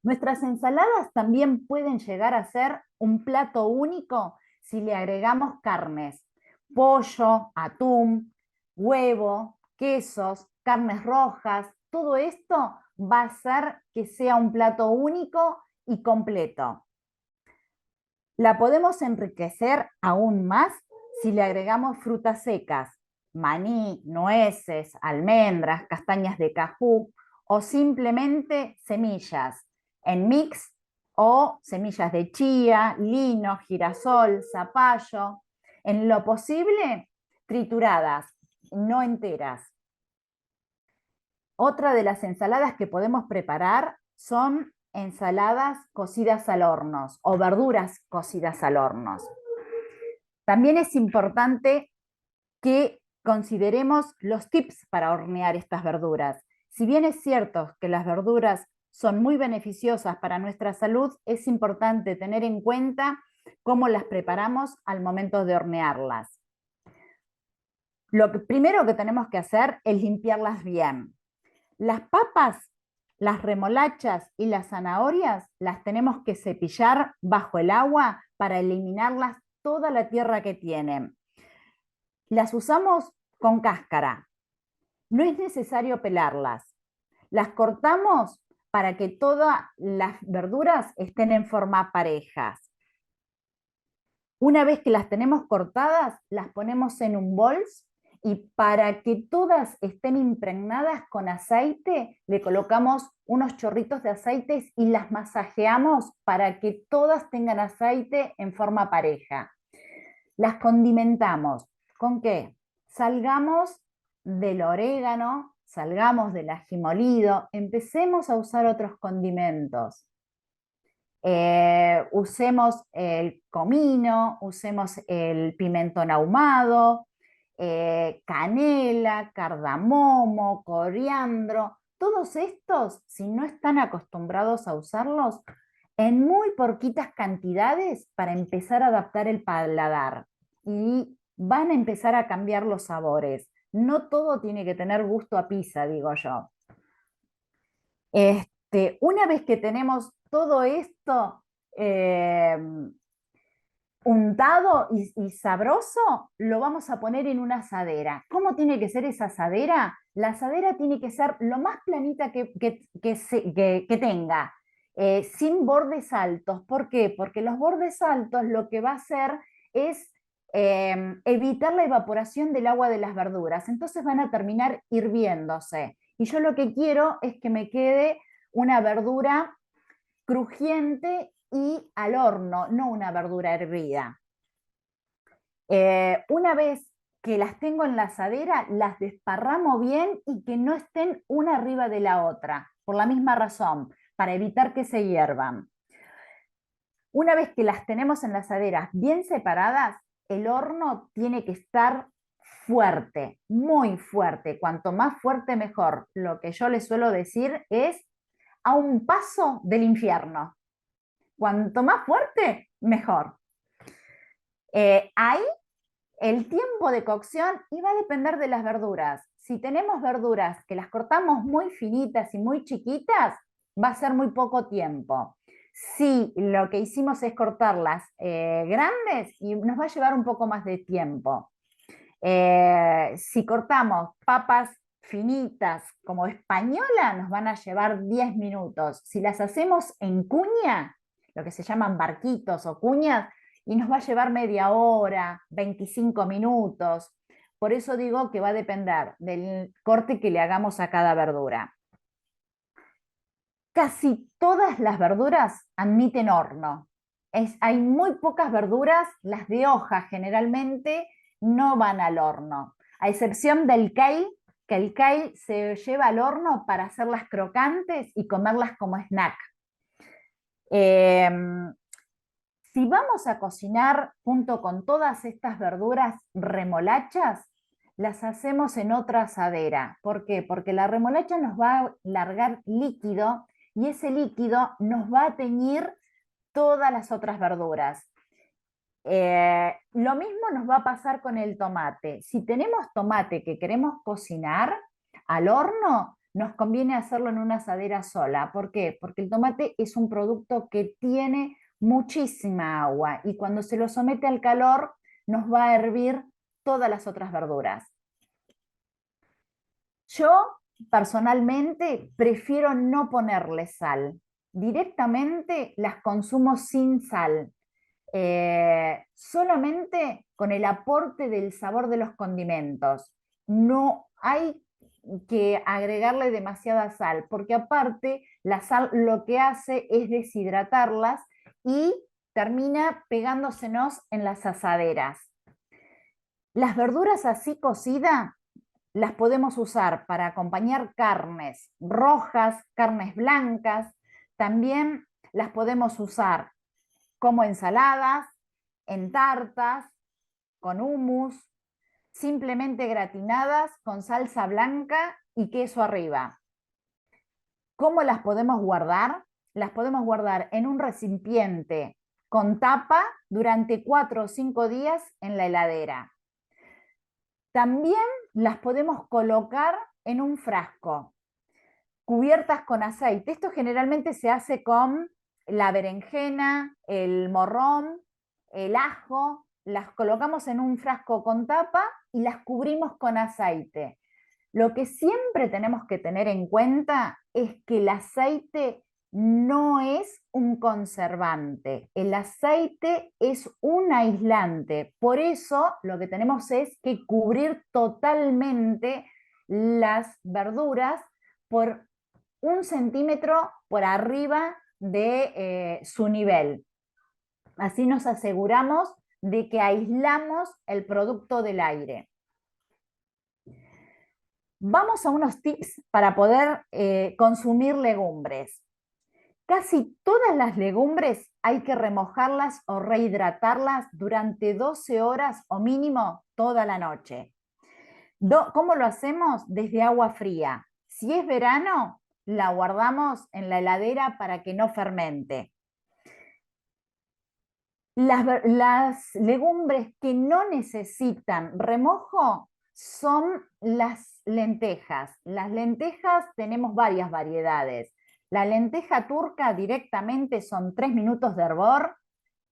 Nuestras ensaladas también pueden llegar a ser un plato único si le agregamos carnes, pollo, atún, huevo, quesos, carnes rojas. Todo esto va a hacer que sea un plato único y completo. La podemos enriquecer aún más si le agregamos frutas secas, maní, nueces, almendras, castañas de cajú o simplemente semillas en mix o semillas de chía, lino, girasol, zapallo. En lo posible, trituradas, no enteras. Otra de las ensaladas que podemos preparar son ensaladas cocidas al horno o verduras cocidas al horno. También es importante que consideremos los tips para hornear estas verduras. Si bien es cierto que las verduras son muy beneficiosas para nuestra salud, es importante tener en cuenta cómo las preparamos al momento de hornearlas. Lo primero que tenemos que hacer es limpiarlas bien. Las papas, las remolachas y las zanahorias las tenemos que cepillar bajo el agua para eliminarlas toda la tierra que tienen. Las usamos con cáscara. No es necesario pelarlas. Las cortamos para que todas las verduras estén en forma parejas. Una vez que las tenemos cortadas, las ponemos en un bol y para que todas estén impregnadas con aceite, le colocamos unos chorritos de aceite y las masajeamos para que todas tengan aceite en forma pareja. Las condimentamos. ¿Con qué? Salgamos del orégano, salgamos del ají molido, empecemos a usar otros condimentos. Usemos el comino, usemos el pimentón ahumado, canela, cardamomo, coriandro. Todos estos, si no están acostumbrados a usarlos, en muy poquitas cantidades para empezar a adaptar el paladar y van a empezar a cambiar los sabores. No todo tiene que tener gusto a pizza, digo yo. Una vez que tenemos todo esto untado y sabroso, lo vamos a poner en una asadera. ¿Cómo tiene que ser esa asadera? La asadera tiene que ser lo más planita que tenga, sin bordes altos. ¿Por qué? Porque los bordes altos lo que va a hacer es evitar la evaporación del agua de las verduras. Entonces van a terminar hirviéndose. Y yo lo que quiero es que me quede una verdura crujiente y al horno, no una verdura hervida. Una vez que las tengo en la asadera, las desparramo bien y que no estén una arriba de la otra, por la misma razón, para evitar que se hiervan. Una vez que las tenemos en la asadera bien separadas, el horno tiene que estar fuerte, muy fuerte. Cuanto más fuerte, mejor. Lo que yo les suelo decir es a un paso del infierno. Cuanto más fuerte, mejor. Ahí el tiempo de cocción y va a depender de las verduras. Si tenemos verduras que las cortamos muy finitas y muy chiquitas, va a ser muy poco tiempo. Si lo que hicimos es cortarlas grandes, y nos va a llevar un poco más de tiempo. Si cortamos papas finitas como española, nos van a llevar 10 minutos. Si las hacemos en cuña, lo que se llaman barquitos o cuñas, y nos va a llevar media hora, 25 minutos. Por eso digo que va a depender del corte que le hagamos a cada verdura. Casi todas las verduras admiten horno. Hay muy pocas verduras, las de hoja generalmente no van al horno, a excepción del kale, que el kale se lleva al horno para hacerlas crocantes y comerlas como snack. Si vamos a cocinar junto con todas estas verduras remolachas, las hacemos en otra asadera. ¿Por qué? Porque la remolacha nos va a largar líquido y ese líquido nos va a teñir todas las otras verduras. Lo mismo nos va a pasar con el tomate. Si tenemos tomate que queremos cocinar al horno, nos conviene hacerlo en una asadera sola. ¿Por qué? Porque el tomate es un producto que tiene muchísima agua y cuando se lo somete al calor nos va a hervir todas las otras verduras. Yo personalmente prefiero no ponerle sal. Directamente las consumo sin sal. Solamente con el aporte del sabor de los condimentos. No hay que agregarle demasiada sal, porque aparte la sal lo que hace es deshidratarlas y termina pegándosenos en las asaderas. Las verduras así cocidas las podemos usar para acompañar carnes rojas, carnes blancas, también las podemos usar como ensaladas, en tartas, con hummus, simplemente gratinadas con salsa blanca y queso arriba. ¿Cómo las podemos guardar? Las podemos guardar en un recipiente con tapa durante 4 o 5 días en la heladera. También las podemos colocar en un frasco, cubiertas con aceite. Esto generalmente se hace con la berenjena, el morrón, el ajo. Las colocamos en un frasco con tapa y las cubrimos con aceite. Lo que siempre tenemos que tener en cuenta es que el aceite no es un conservante, el aceite es un aislante. Por eso lo que tenemos es que cubrir totalmente las verduras por 1 centímetro por arriba de su nivel. Así nos aseguramos de que aislamos el producto del aire. Vamos a unos tips para poder consumir legumbres. Casi todas las legumbres hay que remojarlas o rehidratarlas durante 12 horas o mínimo toda la noche. ¿Cómo lo hacemos? Desde agua fría. Si es verano, la guardamos en la heladera para que no fermente. Las legumbres que no necesitan remojo son las lentejas. Las lentejas tenemos varias variedades. La lenteja turca directamente son 3 minutos de hervor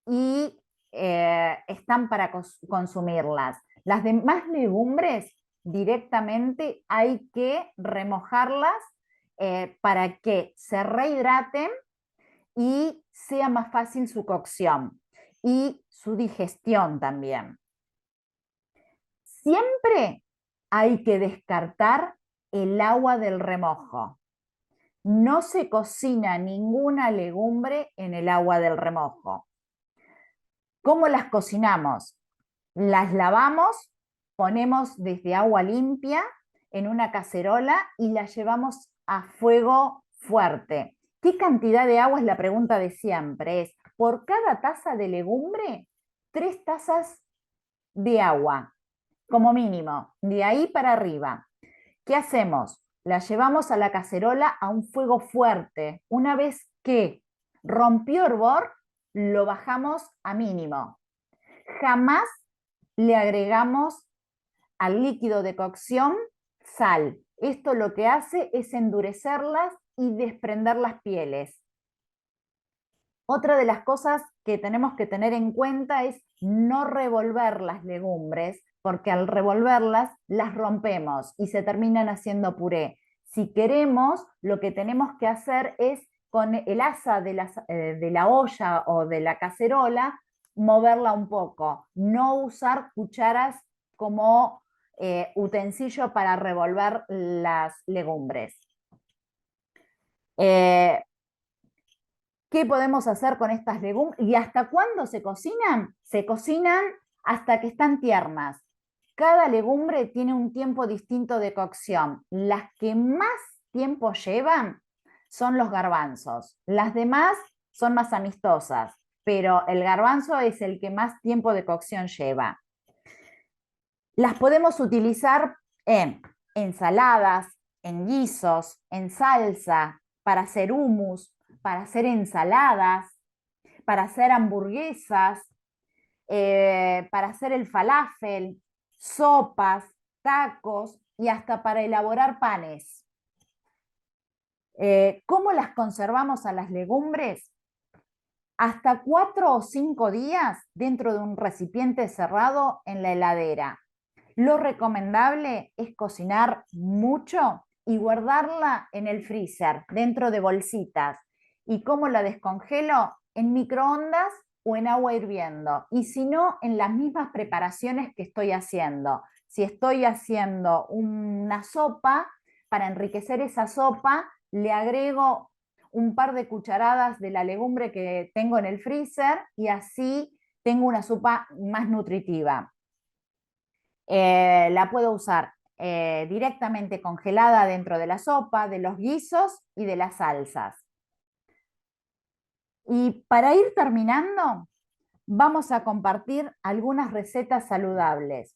y están para consumirlas. Las demás legumbres directamente hay que remojarlas para que se rehidraten y sea más fácil su cocción y su digestión también. Siempre hay que descartar el agua del remojo. No se cocina ninguna legumbre en el agua del remojo. ¿Cómo las cocinamos? Las lavamos, ponemos desde agua limpia en una cacerola y las llevamos a fuego fuerte. ¿Qué cantidad de agua es la pregunta de siempre? Es por cada taza de legumbre, 3 tazas de agua, como mínimo, de ahí para arriba. ¿Qué hacemos? La llevamos a la cacerola a un fuego fuerte. Una vez que rompió hervor, lo bajamos a mínimo. Jamás le agregamos al líquido de cocción sal. Esto lo que hace es endurecerlas y desprender las pieles. Otra de las cosas que tenemos que tener en cuenta es no revolver las legumbres, porque al revolverlas las rompemos y se terminan haciendo puré. Si queremos, lo que tenemos que hacer es con el asa de la olla o de la cacerola, moverla un poco. No usar cucharas como utensilio para revolver las legumbres. ¿Qué podemos hacer con estas legumbres? ¿Y hasta cuándo se cocinan? Se cocinan hasta que están tiernas. Cada legumbre tiene un tiempo distinto de cocción. Las que más tiempo llevan son los garbanzos. Las demás son más amistosas, pero el garbanzo es el que más tiempo de cocción lleva. Las podemos utilizar en ensaladas, en guisos, en salsa, para hacer hummus, para hacer ensaladas, para hacer hamburguesas, para hacer el falafel, sopas, tacos y hasta para elaborar panes. ¿Cómo las conservamos a las legumbres? Hasta 4 o 5 días dentro de un recipiente cerrado en la heladera. Lo recomendable es cocinar mucho y guardarla en el freezer, dentro de bolsitas. ¿Y cómo la descongelo? En microondas o en agua hirviendo. Y si no, en las mismas preparaciones que estoy haciendo. Si estoy haciendo una sopa, para enriquecer esa sopa, le agrego un par de cucharadas de la legumbre que tengo en el freezer y así tengo una sopa más nutritiva. La puedo usar directamente congelada dentro de la sopa, de los guisos y de las salsas. Y para ir terminando, vamos a compartir algunas recetas saludables.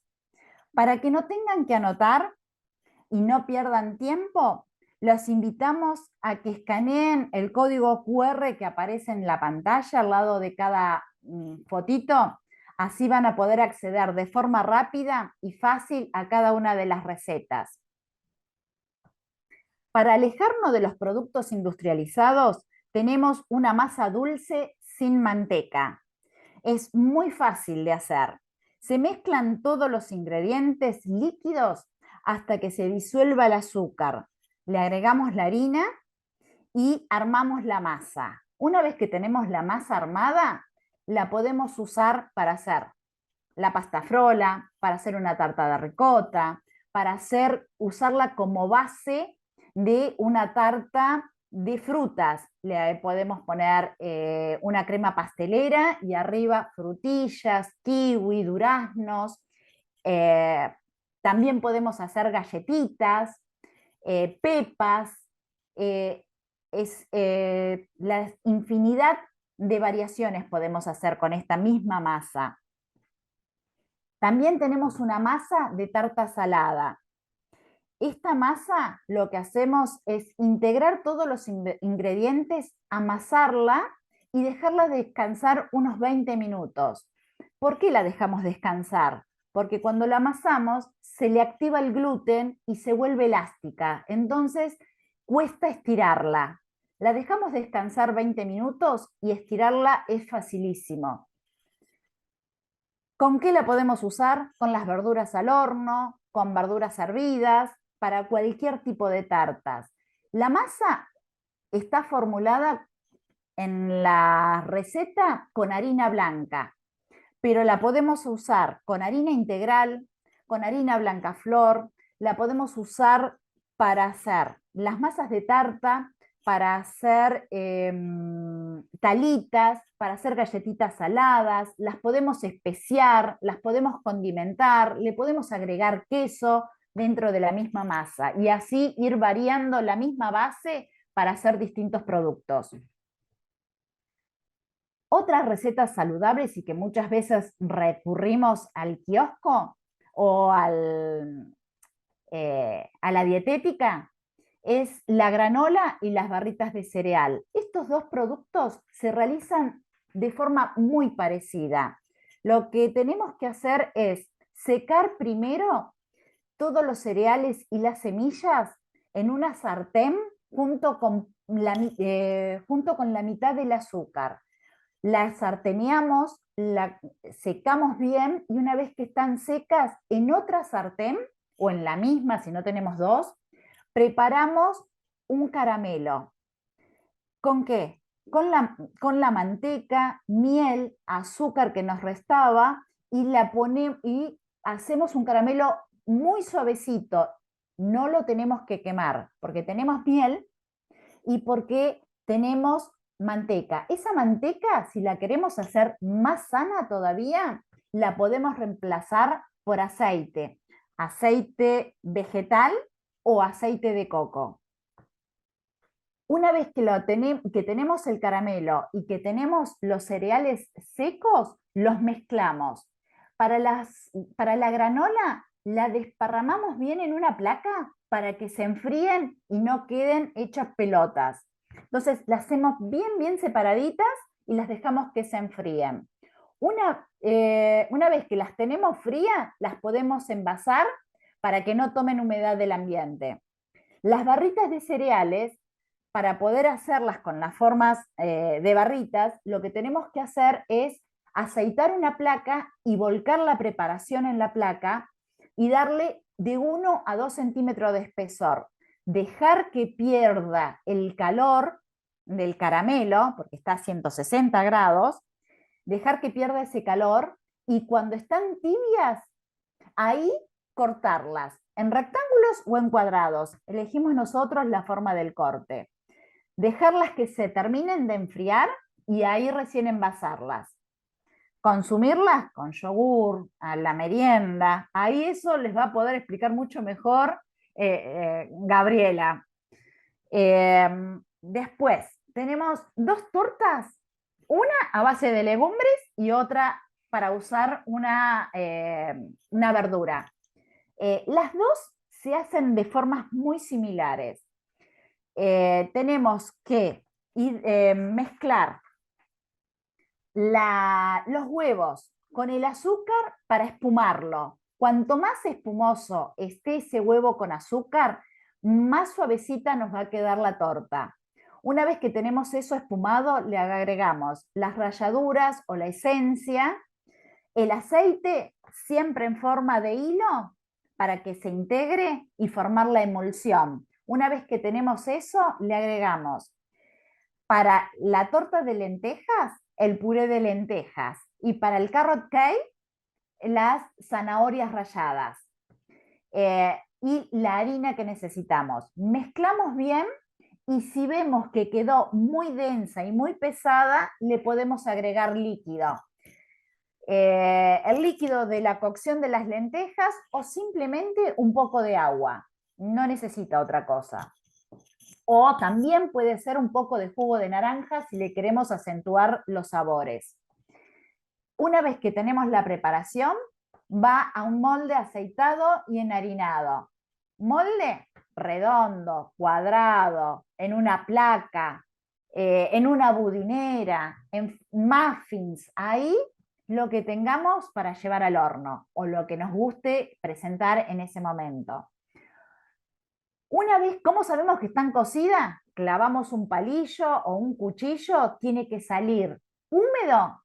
Para que no tengan que anotar y no pierdan tiempo, los invitamos a que escaneen el código QR que aparece en la pantalla al lado de cada fotito. Así van a poder acceder de forma rápida y fácil a cada una de las recetas. Para alejarnos de los productos industrializados, tenemos una masa dulce sin manteca. Es muy fácil de hacer. Se mezclan todos los ingredientes líquidos hasta que se disuelva el azúcar. Le agregamos la harina y armamos la masa. Una vez que tenemos la masa armada, la podemos usar para hacer la pasta frola, para hacer una tarta de ricota, para usarla como base de una tarta de frutas. Le podemos poner una crema pastelera y arriba frutillas, kiwi, duraznos. También podemos hacer galletitas, pepas. La infinidad de variaciones podemos hacer con esta misma masa. También tenemos una masa de tarta salada. Esta masa lo que hacemos es integrar todos los ingredientes, amasarla y dejarla descansar unos 20 minutos. ¿Por qué la dejamos descansar? Porque cuando la amasamos se le activa el gluten y se vuelve elástica. Entonces cuesta estirarla. La dejamos descansar 20 minutos y estirarla es facilísimo. ¿Con qué la podemos usar? Con las verduras al horno, con verduras hervidas, para cualquier tipo de tartas. La masa está formulada en la receta con harina blanca, pero la podemos usar con harina integral, con harina blanca flor, la podemos usar para hacer las masas de tarta, para hacer talitas, para hacer galletitas saladas, las podemos especiar, las podemos condimentar, le podemos agregar queso dentro de la misma masa y así ir variando la misma base para hacer distintos productos. Otras recetas saludables y que muchas veces recurrimos al kiosco o a la dietética es la granola y las barritas de cereal. Estos dos productos se realizan de forma muy parecida. Lo que tenemos que hacer es secar primero todos los cereales y las semillas en una sartén junto con la mitad del azúcar. La sarteneamos, la secamos bien y una vez que están secas, en otra sartén o en la misma, si no tenemos dos, preparamos un caramelo. ¿Con qué? Con la manteca, miel, azúcar que nos restaba y hacemos un caramelo muy suavecito. No lo tenemos que quemar porque tenemos miel y porque tenemos manteca. Esa manteca, si la queremos hacer más sana todavía, la podemos reemplazar por aceite vegetal o aceite de coco. Una vez que tenemos el caramelo y que tenemos los cereales secos, los mezclamos. Para la granola, la desparramamos bien en una placa para que se enfríen y no queden hechas pelotas. Entonces, las hacemos bien separaditas y las dejamos que se enfríen. Una vez que las tenemos frías, las podemos envasar para que no tomen humedad del ambiente. Las barritas de cereales, para poder hacerlas con las formas de barritas, lo que tenemos que hacer es aceitar una placa y volcar la preparación en la placa y darle de 1 a 2 centímetros de espesor. Dejar que pierda el calor del caramelo, porque está a 160 grados, dejar que pierda ese calor y cuando están tibias, ahí cortarlas en rectángulos o en cuadrados. Elegimos nosotros la forma del corte. Dejarlas que se terminen de enfriar y ahí recién envasarlas. Consumirlas con yogur, a la merienda, ahí eso les va a poder explicar mucho mejor Gabriela. Después, tenemos 2 tortas, una a base de legumbres y otra para usar una verdura. Las dos se hacen de formas muy similares. Tenemos que mezclar los huevos con el azúcar para espumarlo. Cuanto más espumoso esté ese huevo con azúcar, más suavecita nos va a quedar la torta. Una vez que tenemos eso espumado, le agregamos las ralladuras o la esencia, el aceite siempre en forma de hilo para que se integre y formar la emulsión. Una vez que tenemos eso, le agregamos para la torta de lentejas, el puré de lentejas y para el carrot cake, las zanahorias ralladas y la harina que necesitamos. Mezclamos bien y si vemos que quedó muy densa y muy pesada, le podemos agregar líquido. El líquido de la cocción de las lentejas o simplemente un poco de agua. No necesita otra cosa. O también puede ser un poco de jugo de naranja si le queremos acentuar los sabores. Una vez que tenemos la preparación, va a un molde aceitado y enharinado. Molde redondo, cuadrado, en una placa, en una budinera, en muffins, ahí lo que tengamos para llevar al horno o lo que nos guste presentar en ese momento. Una vez, ¿cómo sabemos que están cocidas? Clavamos un palillo o un cuchillo, tiene que salir húmedo,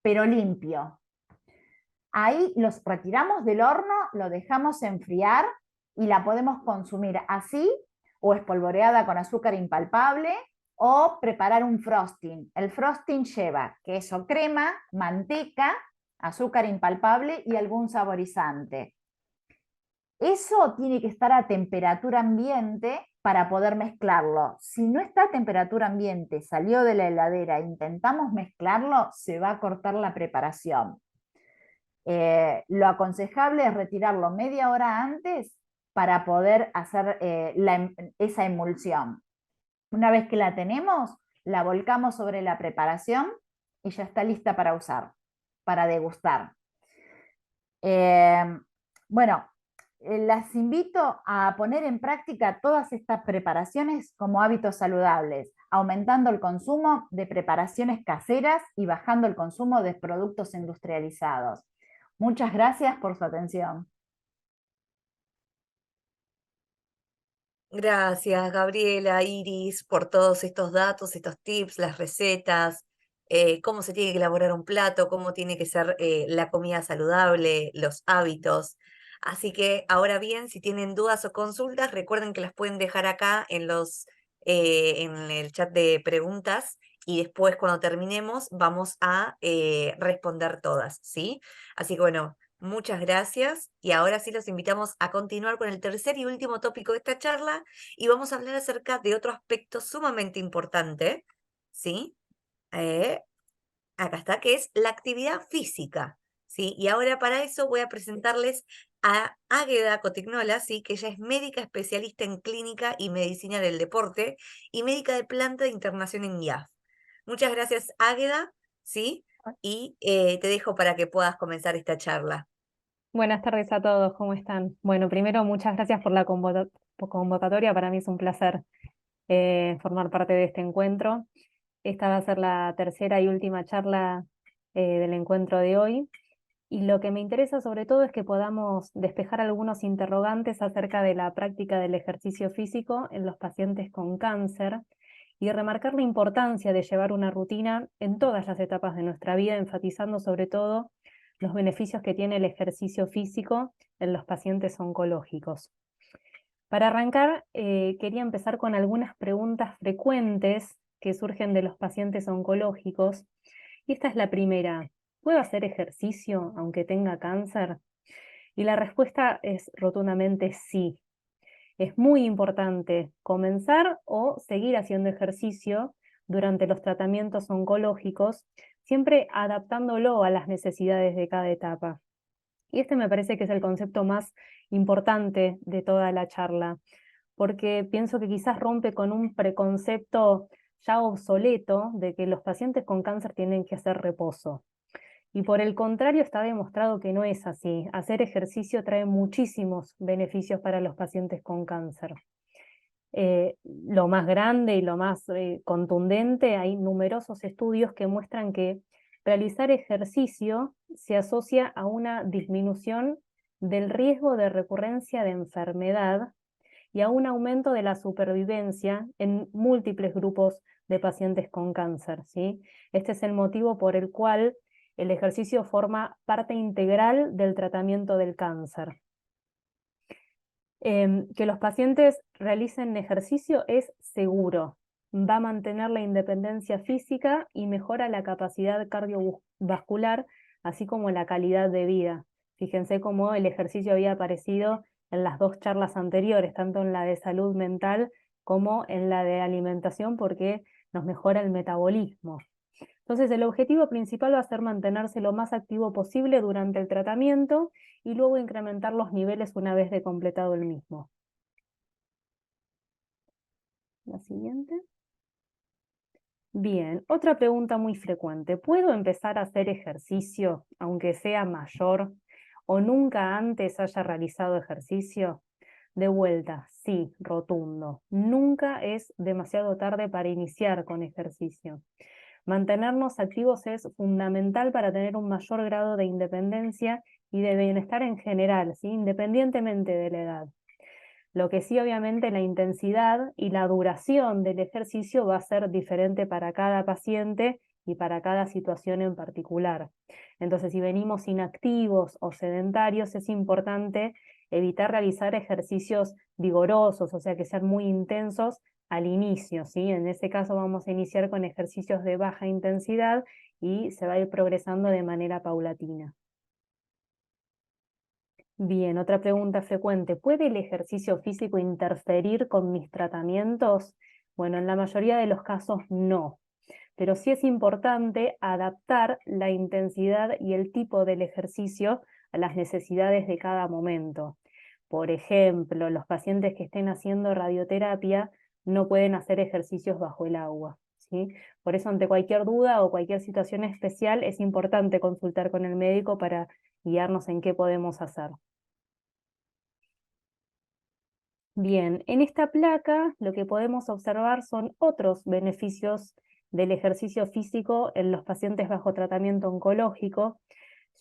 pero limpio. Ahí los retiramos del horno, lo dejamos enfriar y la podemos consumir así o espolvoreada con azúcar impalpable o preparar un frosting. El frosting lleva queso crema, manteca, azúcar impalpable y algún saborizante. Eso tiene que estar a temperatura ambiente para poder mezclarlo. Si no está a temperatura ambiente, salió de la heladera e intentamos mezclarlo, se va a cortar la preparación. Lo aconsejable es retirarlo media hora antes para poder hacer esa emulsión. Una vez que la tenemos, la volcamos sobre la preparación y ya está lista para usar, para degustar. Bueno, las invito a poner en práctica todas estas preparaciones como hábitos saludables, aumentando el consumo de preparaciones caseras y bajando el consumo de productos industrializados. Muchas gracias por su atención. Gracias, Gabriela, Iris, por todos estos datos, estos tips, las recetas, cómo se tiene que elaborar un plato, cómo tiene que ser la comida saludable, los hábitos. Así que ahora bien, si tienen dudas o consultas, recuerden que las pueden dejar acá en el chat de preguntas y después cuando terminemos vamos a responder todas, ¿sí? Así que bueno. Muchas gracias y ahora sí los invitamos a continuar con el tercer y último tópico de esta charla y vamos a hablar acerca de otro aspecto sumamente importante, ¿sí? Eh, Acá está, que es la actividad física, ¿sí? Y ahora para eso voy a presentarles a Águeda Cotignola, ¿sí? Que ella es médica especialista en clínica y medicina del deporte y médica de planta de internación en IAF. Muchas gracias, Águeda, ¿sí? Y te dejo para que puedas comenzar esta charla. Buenas tardes a todos, ¿cómo están? Bueno, primero muchas gracias por la convocatoria, para mí es un placer formar parte de este encuentro. Esta va a ser la tercera y última charla del encuentro de hoy, y lo que me interesa sobre todo es que podamos despejar algunos interrogantes acerca de la práctica del ejercicio físico en los pacientes con cáncer, y remarcar la importancia de llevar una rutina en todas las etapas de nuestra vida, enfatizando sobre todo los beneficios que tiene el ejercicio físico en los pacientes oncológicos. Para arrancar, quería empezar con algunas preguntas frecuentes que surgen de los pacientes oncológicos, y esta es la primera: ¿puedo hacer ejercicio aunque tenga cáncer? Y la respuesta es rotundamente sí. Es muy importante comenzar o seguir haciendo ejercicio durante los tratamientos oncológicos, siempre adaptándolo a las necesidades de cada etapa. Y este me parece que es el concepto más importante de toda la charla, porque pienso que quizás rompe con un preconcepto ya obsoleto de que los pacientes con cáncer tienen que hacer reposo. Y por el contrario, está demostrado que no es así. Hacer ejercicio trae muchísimos beneficios para los pacientes con cáncer. Lo más grande y lo más contundente, hay numerosos estudios que muestran que realizar ejercicio se asocia a una disminución del riesgo de recurrencia de enfermedad y a un aumento de la supervivencia en múltiples grupos de pacientes con cáncer, ¿sí? Este es el motivo por el cual el ejercicio forma parte integral del tratamiento del cáncer. Que los pacientes realicen ejercicio es seguro, va a mantener la independencia física y mejora la capacidad cardiovascular, así como la calidad de vida. Fíjense cómo el ejercicio había aparecido en las dos charlas anteriores, tanto en la de salud mental como en la de alimentación, porque nos mejora el metabolismo. Entonces el objetivo principal va a ser mantenerse lo más activo posible durante el tratamiento y luego incrementar los niveles una vez de completado el mismo. La siguiente. Bien, otra pregunta muy frecuente: ¿puedo empezar a hacer ejercicio aunque sea mayor o nunca antes haya realizado ejercicio? De vuelta, sí, rotundo. Nunca es demasiado tarde para iniciar con ejercicio. Mantenernos activos es fundamental para tener un mayor grado de independencia y de bienestar en general, ¿sí? Independientemente de la edad. Lo que sí, obviamente, la intensidad y la duración del ejercicio va a ser diferente para cada paciente y para cada situación en particular. Entonces, si venimos inactivos o sedentarios, es importante evitar realizar ejercicios vigorosos, o sea, que sean muy intensos al inicio, ¿sí? En ese caso vamos a iniciar con ejercicios de baja intensidad y se va a ir progresando de manera paulatina. Bien, otra pregunta frecuente: ¿puede el ejercicio físico interferir con mis tratamientos? Bueno, en la mayoría de los casos no, pero sí es importante adaptar la intensidad y el tipo del ejercicio a las necesidades de cada momento. Por ejemplo, los pacientes que estén haciendo radioterapia no pueden hacer ejercicios bajo el agua, ¿sí? Por eso, ante cualquier duda o cualquier situación especial, es importante consultar con el médico para guiarnos en qué podemos hacer. Bien, en esta placa lo que podemos observar son otros beneficios del ejercicio físico en los pacientes bajo tratamiento oncológico,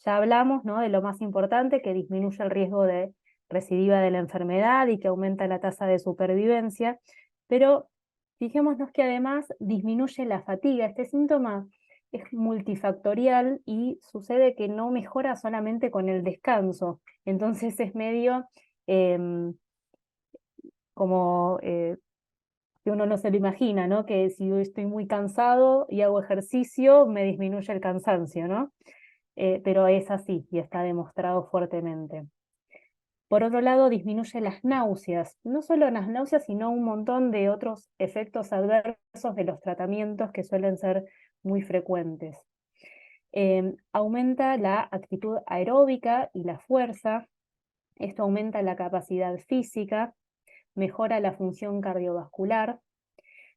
Ya hablamos, ¿no?, de lo más importante, que disminuye el riesgo de recidiva de la enfermedad y que aumenta la tasa de supervivencia, pero fijémonos que además disminuye la fatiga. Este síntoma es multifactorial y sucede que no mejora solamente con el descanso, entonces es medio como que uno no se lo imagina, ¿no?, que si yo estoy muy cansado y hago ejercicio me disminuye el cansancio, ¿no? Pero es así y está demostrado fuertemente. Por otro lado, disminuye las náuseas, no solo las náuseas, sino un montón de otros efectos adversos de los tratamientos que suelen ser muy frecuentes. Aumenta la actitud aeróbica y la fuerza, esto aumenta la capacidad física, mejora la función cardiovascular,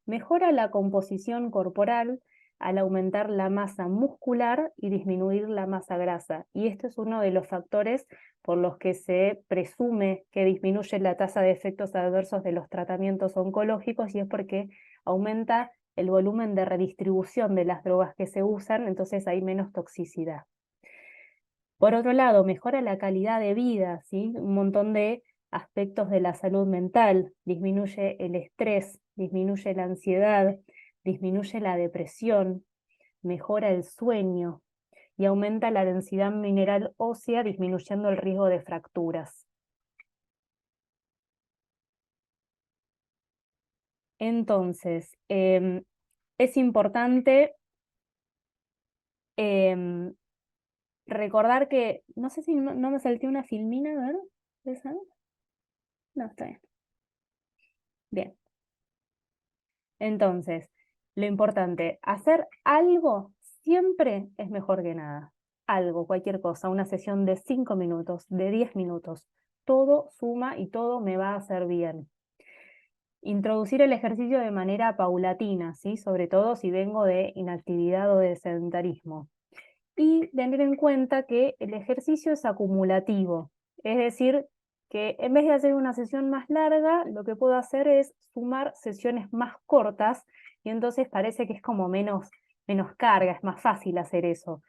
mejora la composición corporal al aumentar la masa muscular y disminuir la masa grasa. Y este es uno de los factores por los que se presume que disminuye la tasa de efectos adversos de los tratamientos oncológicos, y es porque aumenta el volumen de redistribución de las drogas que se usan, entonces hay menos toxicidad. Por otro lado, mejora la calidad de vida, ¿sí? Un montón de aspectos de la salud mental, disminuye el estrés, disminuye la ansiedad, disminuye la depresión, mejora el sueño y aumenta la densidad mineral ósea, disminuyendo el riesgo de fracturas. Entonces, es importante recordar que, no sé si no me salté una filmina, a ver, ¿esa? No, está bien. Bien. Entonces, lo importante, hacer algo siempre es mejor que nada. Algo, cualquier cosa, una sesión de 5 minutos, de 10 minutos, todo suma y todo me va a hacer bien. Introducir el ejercicio de manera paulatina, ¿sí? Sobre todo si vengo de inactividad o de sedentarismo. Y tener en cuenta que el ejercicio es acumulativo, es decir, que en vez de hacer una sesión más larga, lo que puedo hacer es sumar sesiones más cortas, y entonces parece que es como menos carga, es más fácil hacer eso.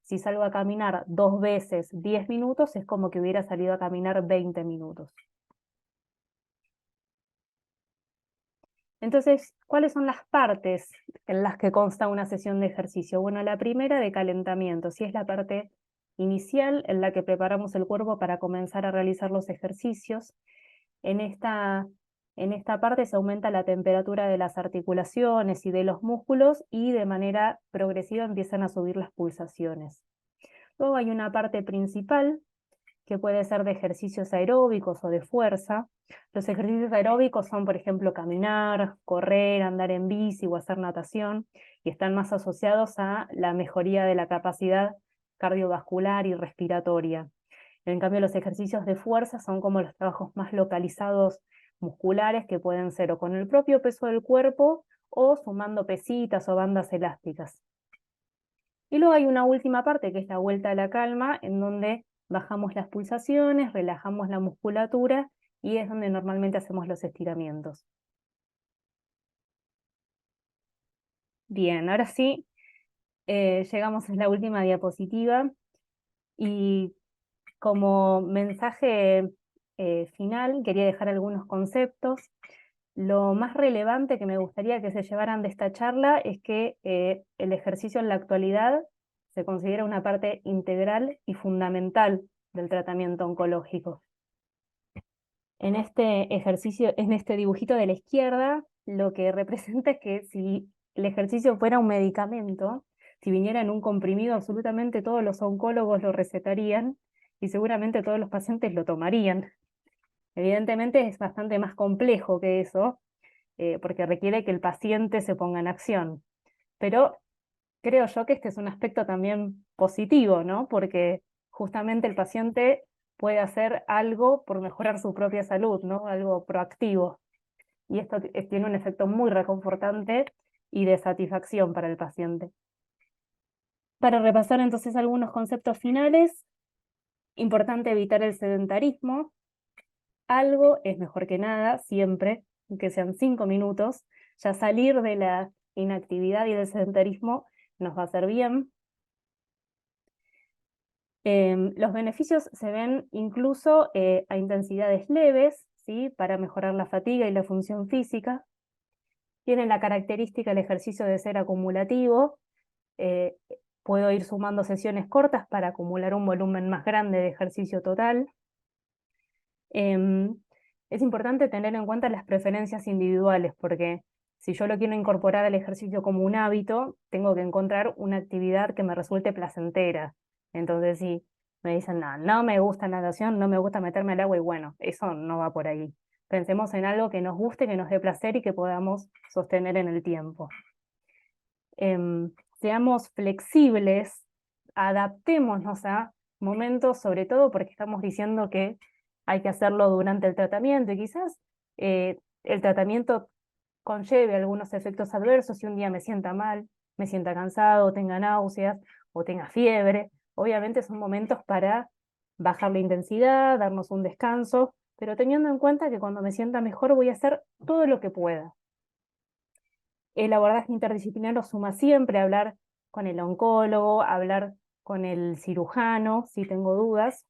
Si salgo a caminar 2 veces 10 minutos, es como que hubiera salido a caminar 20 minutos. Entonces, ¿cuáles son las partes en las que consta una sesión de ejercicio? Bueno, la primera, de calentamiento, sí, es la parte inicial en la que preparamos el cuerpo para comenzar a realizar los ejercicios. En esta parte se aumenta la temperatura de las articulaciones y de los músculos, y de manera progresiva empiezan a subir las pulsaciones. Luego hay una parte principal, que puede ser de ejercicios aeróbicos o de fuerza. Los ejercicios aeróbicos son, por ejemplo, caminar, correr, andar en bici o hacer natación, y están más asociados a la mejoría de la capacidad cardiovascular y respiratoria. En cambio, los ejercicios de fuerza son como los trabajos más localizados musculares, que pueden ser o con el propio peso del cuerpo o sumando pesitas o bandas elásticas. Y luego hay una última parte, que es la vuelta a la calma, en donde bajamos las pulsaciones, relajamos la musculatura, y es donde normalmente hacemos los estiramientos. Bien, ahora sí, llegamos a la última diapositiva, y como mensaje final quería dejar algunos conceptos. Lo más relevante que me gustaría que se llevaran de esta charla es que el ejercicio en la actualidad se considera una parte integral y fundamental del tratamiento oncológico. En este ejercicio, en este dibujito de la izquierda, lo que representa es que si el ejercicio fuera un medicamento, si viniera en un comprimido, absolutamente todos los oncólogos lo recetarían y seguramente todos los pacientes lo tomarían. Evidentemente es bastante más complejo que eso, porque requiere que el paciente se ponga en acción. Pero creo yo que este es un aspecto también positivo, ¿no? Porque justamente el paciente puede hacer algo por mejorar su propia salud, ¿no? Algo proactivo. Y esto tiene un efecto muy reconfortante y de satisfacción para el paciente. Para repasar entonces algunos conceptos finales, importante evitar el sedentarismo. Algo es mejor que nada, siempre, aunque sean 5 minutos. Ya salir de la inactividad y del sedentarismo nos va a hacer bien. Los beneficios se ven incluso a intensidades leves, ¿sí? Para mejorar la fatiga y la función física. Tienen la característica el ejercicio de ser acumulativo. eh, Puedo ir sumando sesiones cortas para acumular un volumen más grande de ejercicio total. Em, es importante tener en cuenta las preferencias individuales, porque si yo lo quiero incorporar al ejercicio como un hábito, tengo que encontrar una actividad que me resulte placentera. Entonces, si me dicen, no, no me gusta natación, no me gusta meterme al agua, y bueno, eso no va por ahí. Pensemos en algo que nos guste, que nos dé placer y que podamos sostener en el tiempo. Seamos flexibles, adaptémonos a momentos, sobre todo porque estamos diciendo que hay que hacerlo durante el tratamiento, y quizás el tratamiento conlleve algunos efectos adversos. Si un día me sienta mal, me sienta cansado, tenga náuseas o tenga fiebre, obviamente son momentos para bajar la intensidad, darnos un descanso, pero teniendo en cuenta que cuando me sienta mejor voy a hacer todo lo que pueda. El abordaje interdisciplinario suma siempre hablar con el oncólogo, hablar con el cirujano si tengo dudas,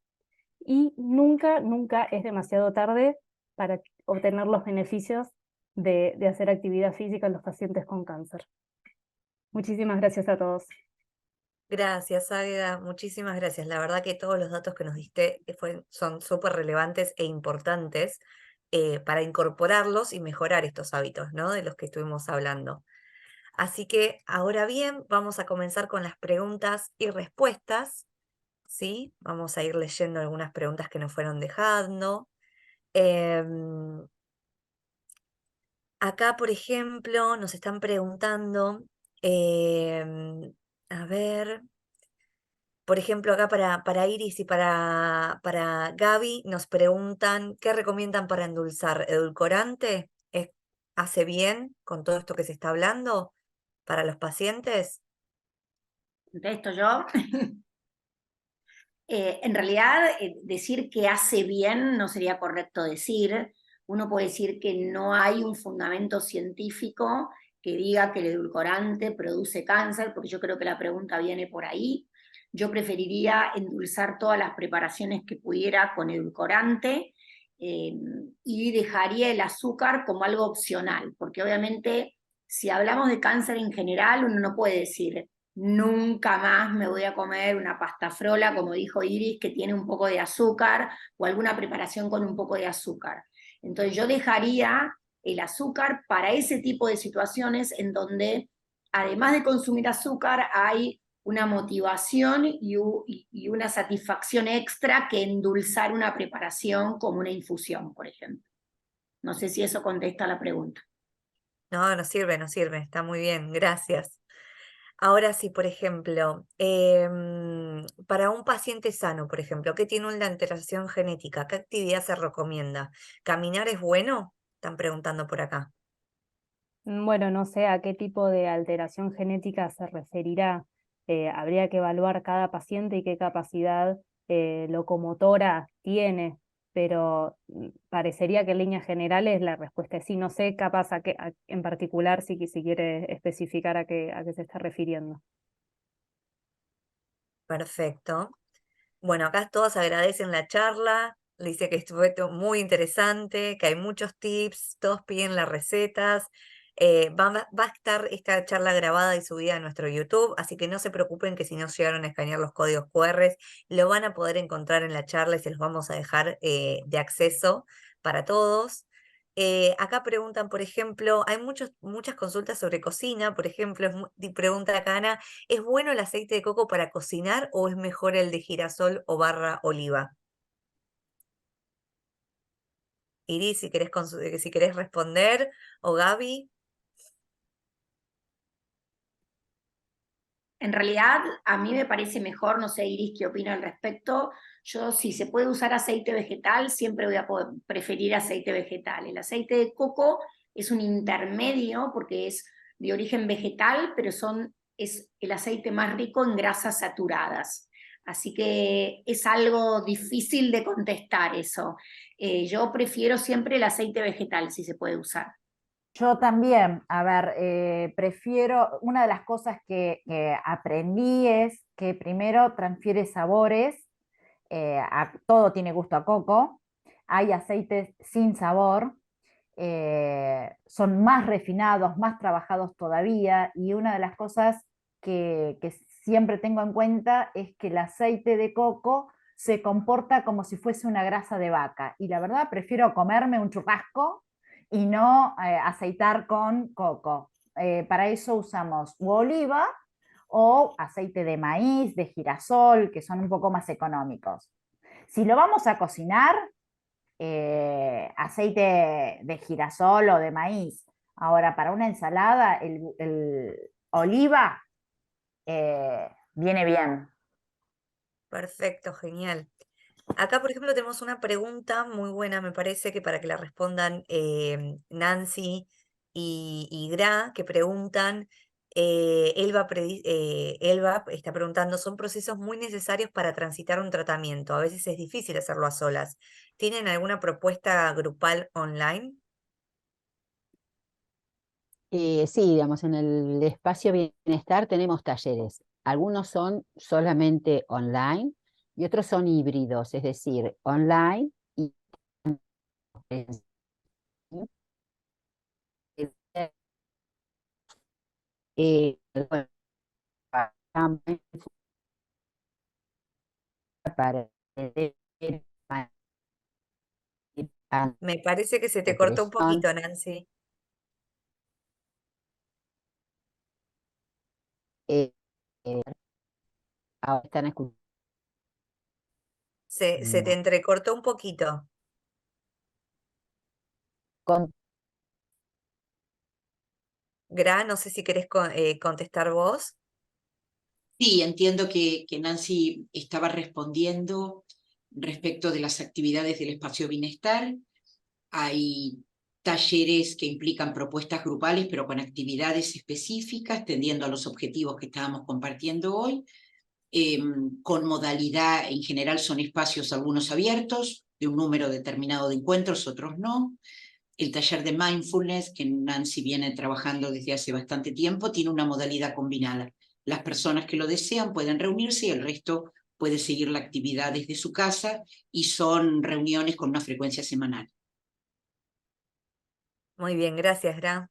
y nunca, nunca es demasiado tarde para obtener los beneficios de hacer actividad física en los pacientes con cáncer. Muchísimas gracias a todos. Gracias, Águeda, muchísimas gracias. La verdad que todos los datos que nos diste son súper relevantes e importantes para incorporarlos y mejorar estos hábitos, ¿no? De los que estuvimos hablando. Así que ahora bien, vamos a comenzar con las preguntas y respuestas, ¿sí? Vamos a ir leyendo algunas preguntas que nos fueron dejando. Em, Acá, por ejemplo, nos están preguntando, a ver, por ejemplo, acá para Iris y para Gaby nos preguntan, ¿qué recomiendan para endulzar? ¿Edulcorante? ¿Hace bien con todo esto que se está hablando para los pacientes? Contesto yo. En realidad, decir que hace bien no sería correcto decir. Uno puede decir que no hay un fundamento científico que diga que el edulcorante produce cáncer, porque yo creo que la pregunta viene por ahí. Yo preferiría endulzar todas las preparaciones que pudiera con edulcorante, y dejaría el azúcar como algo opcional, porque obviamente si hablamos de cáncer en general, uno no puede decir nunca más me voy a comer una pasta frola, como dijo Iris, que tiene un poco de azúcar, o alguna preparación con un poco de azúcar. Entonces yo dejaría el azúcar para ese tipo de situaciones en donde, además de consumir azúcar, hay una motivación y una satisfacción extra que endulzar una preparación como una infusión, por ejemplo. No sé si eso contesta la pregunta. No, nos sirve, está muy bien, gracias. Ahora sí, por ejemplo, para un paciente sano, por ejemplo, que tiene una alteración genética, ¿qué actividad se recomienda? ¿Caminar es bueno? Están preguntando por acá. Bueno, no sé a qué tipo de alteración genética se referirá. Habría que evaluar cada paciente y qué capacidad locomotora tiene, pero parecería que en líneas generales la respuesta es sí. No sé, capaz en particular si quiere especificar a qué se está refiriendo. Perfecto. Bueno, acá todos agradecen la charla, dice que estuvo muy interesante, que hay muchos tips, todos piden las recetas. Va a estar esta charla grabada y subida a nuestro YouTube, así que no se preocupen que si no llegaron a escanear los códigos QR, lo van a poder encontrar en la charla y se los vamos a dejar de acceso para todos. Acá preguntan, por ejemplo, hay muchas consultas sobre cocina, por ejemplo, pregunta acá Ana, ¿es bueno el aceite de coco para cocinar o es mejor el de girasol o barra oliva? Iris, si querés responder, o Gaby. En realidad, a mí me parece mejor, no sé, Iris, qué opina al respecto. Yo, si se puede usar aceite vegetal, siempre voy a preferir aceite vegetal. El aceite de coco es un intermedio porque es de origen vegetal, pero es el aceite más rico en grasas saturadas. Así que es algo difícil de contestar eso. Yo prefiero siempre el aceite vegetal, si se puede usar. Yo también, a ver, una de las cosas que aprendí es que primero transfiere sabores todo tiene gusto a coco, hay aceites sin sabor, son más refinados, más trabajados todavía, y una de las cosas que siempre tengo en cuenta es que el aceite de coco se comporta como si fuese una grasa de vaca, y la verdad prefiero comerme un churrasco y no aceitar con coco. Para eso usamos u oliva o aceite de maíz, de girasol, que son un poco más económicos. Si lo vamos a cocinar, aceite de girasol o de maíz. Ahora, para una ensalada, el oliva viene bien. Perfecto, genial. Acá, por ejemplo, tenemos una pregunta muy buena, me parece, que para que la respondan Nancy y Gra, que preguntan, Elba está preguntando, son procesos muy necesarios para transitar un tratamiento. A veces es difícil hacerlo a solas. ¿Tienen alguna propuesta grupal online? Sí, digamos, en el espacio bienestar tenemos talleres. Algunos son solamente online y otros son híbridos, es decir, online y bueno, para Me parece que se te cortó un depresión. poquito, Nancy. eh, eh, Ahora están escuchando. Se te entrecortó un poquito. Gra, no sé si querés contestar vos. Sí, entiendo que Nancy estaba respondiendo respecto de las actividades del espacio bienestar. Hay talleres que implican propuestas grupales, pero con actividades específicas, tendiendo a los objetivos que estábamos compartiendo hoy. Con modalidad, en general son espacios algunos abiertos, de un número determinado de encuentros, otros no. El taller de mindfulness, que Nancy viene trabajando desde hace bastante tiempo, tiene una modalidad combinada. Las personas que lo desean pueden reunirse y el resto puede seguir la actividad desde su casa, y son reuniones con una frecuencia semanal. Muy bien, gracias, Gra.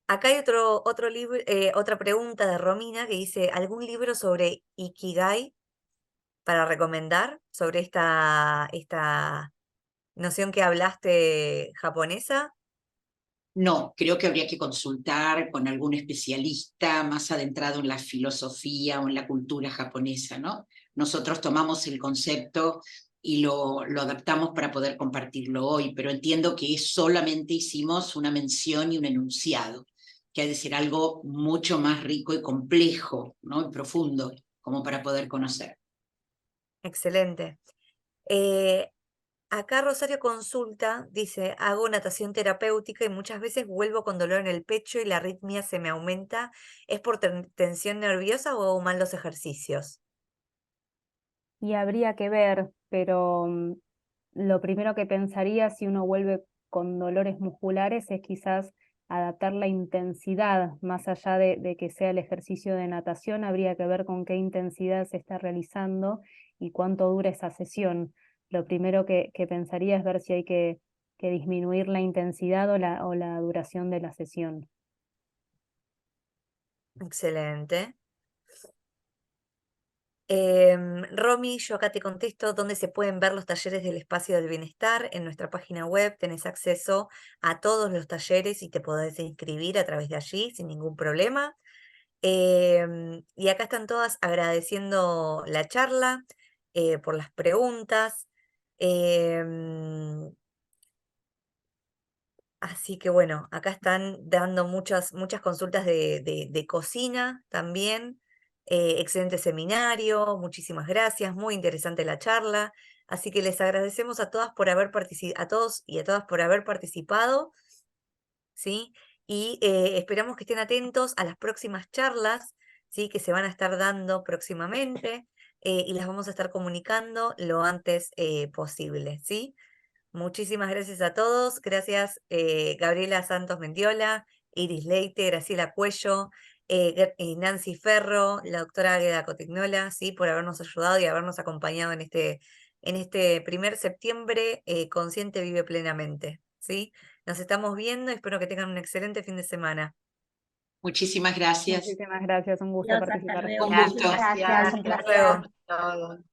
Acá hay otro libro, otra pregunta de Romina que dice, ¿algún libro sobre Ikigai para recomendar sobre esta noción que hablaste japonesa? No, creo que habría que consultar con algún especialista más adentrado en la filosofía o en la cultura japonesa, ¿no? Nosotros tomamos el concepto y lo adaptamos para poder compartirlo hoy, pero entiendo que solamente hicimos una mención y un enunciado, que ha de ser algo mucho más rico y complejo, ¿no? Y profundo, como para poder conocer. Excelente. Eh, Acá Rosario consulta, dice, hago natación terapéutica y muchas veces vuelvo con dolor en el pecho y la arritmia se me aumenta. ¿Es por tensión nerviosa o hago mal los ejercicios? Y habría que ver, pero lo primero que pensaría si uno vuelve con dolores musculares es quizás adaptar la intensidad, más allá de que sea el ejercicio de natación, habría que ver con qué intensidad se está realizando y cuánto dura esa sesión. Lo primero que pensaría es ver si hay que disminuir la intensidad o la duración de la sesión. Excelente. Romy, yo acá te contesto dónde se pueden ver los talleres del espacio del bienestar. En nuestra página web tenés acceso a todos los talleres y te podés inscribir a través de allí sin ningún problema. Y acá están todas agradeciendo la charla, por las preguntas. Em, Así que bueno, acá están dando muchas consultas de cocina también. Excelente seminario, muchísimas gracias, muy interesante la charla. Así que les agradecemos a todas por haber a todos y a todas por haber participado, ¿sí? Y esperamos que estén atentos a las próximas charlas, ¿sí? Que se van a estar dando próximamente, y las vamos a estar comunicando lo antes posible, ¿sí? Muchísimas gracias a todos. Gracias, Gabriela Santos Mendiola, Iris Leite, Graciela Cuello, Nancy Ferro, la doctora Águeda Cotignola, ¿sí? Por habernos ayudado y habernos acompañado en este en este primer septiembre Consciente Vive Plenamente, ¿sí? Nos estamos viendo y espero que tengan un excelente fin de semana. Muchísimas gracias. Muchísimas gracias, un gusto Adiós, hasta participar. luego. Un gusto. Gracias, un Hasta placer. luego.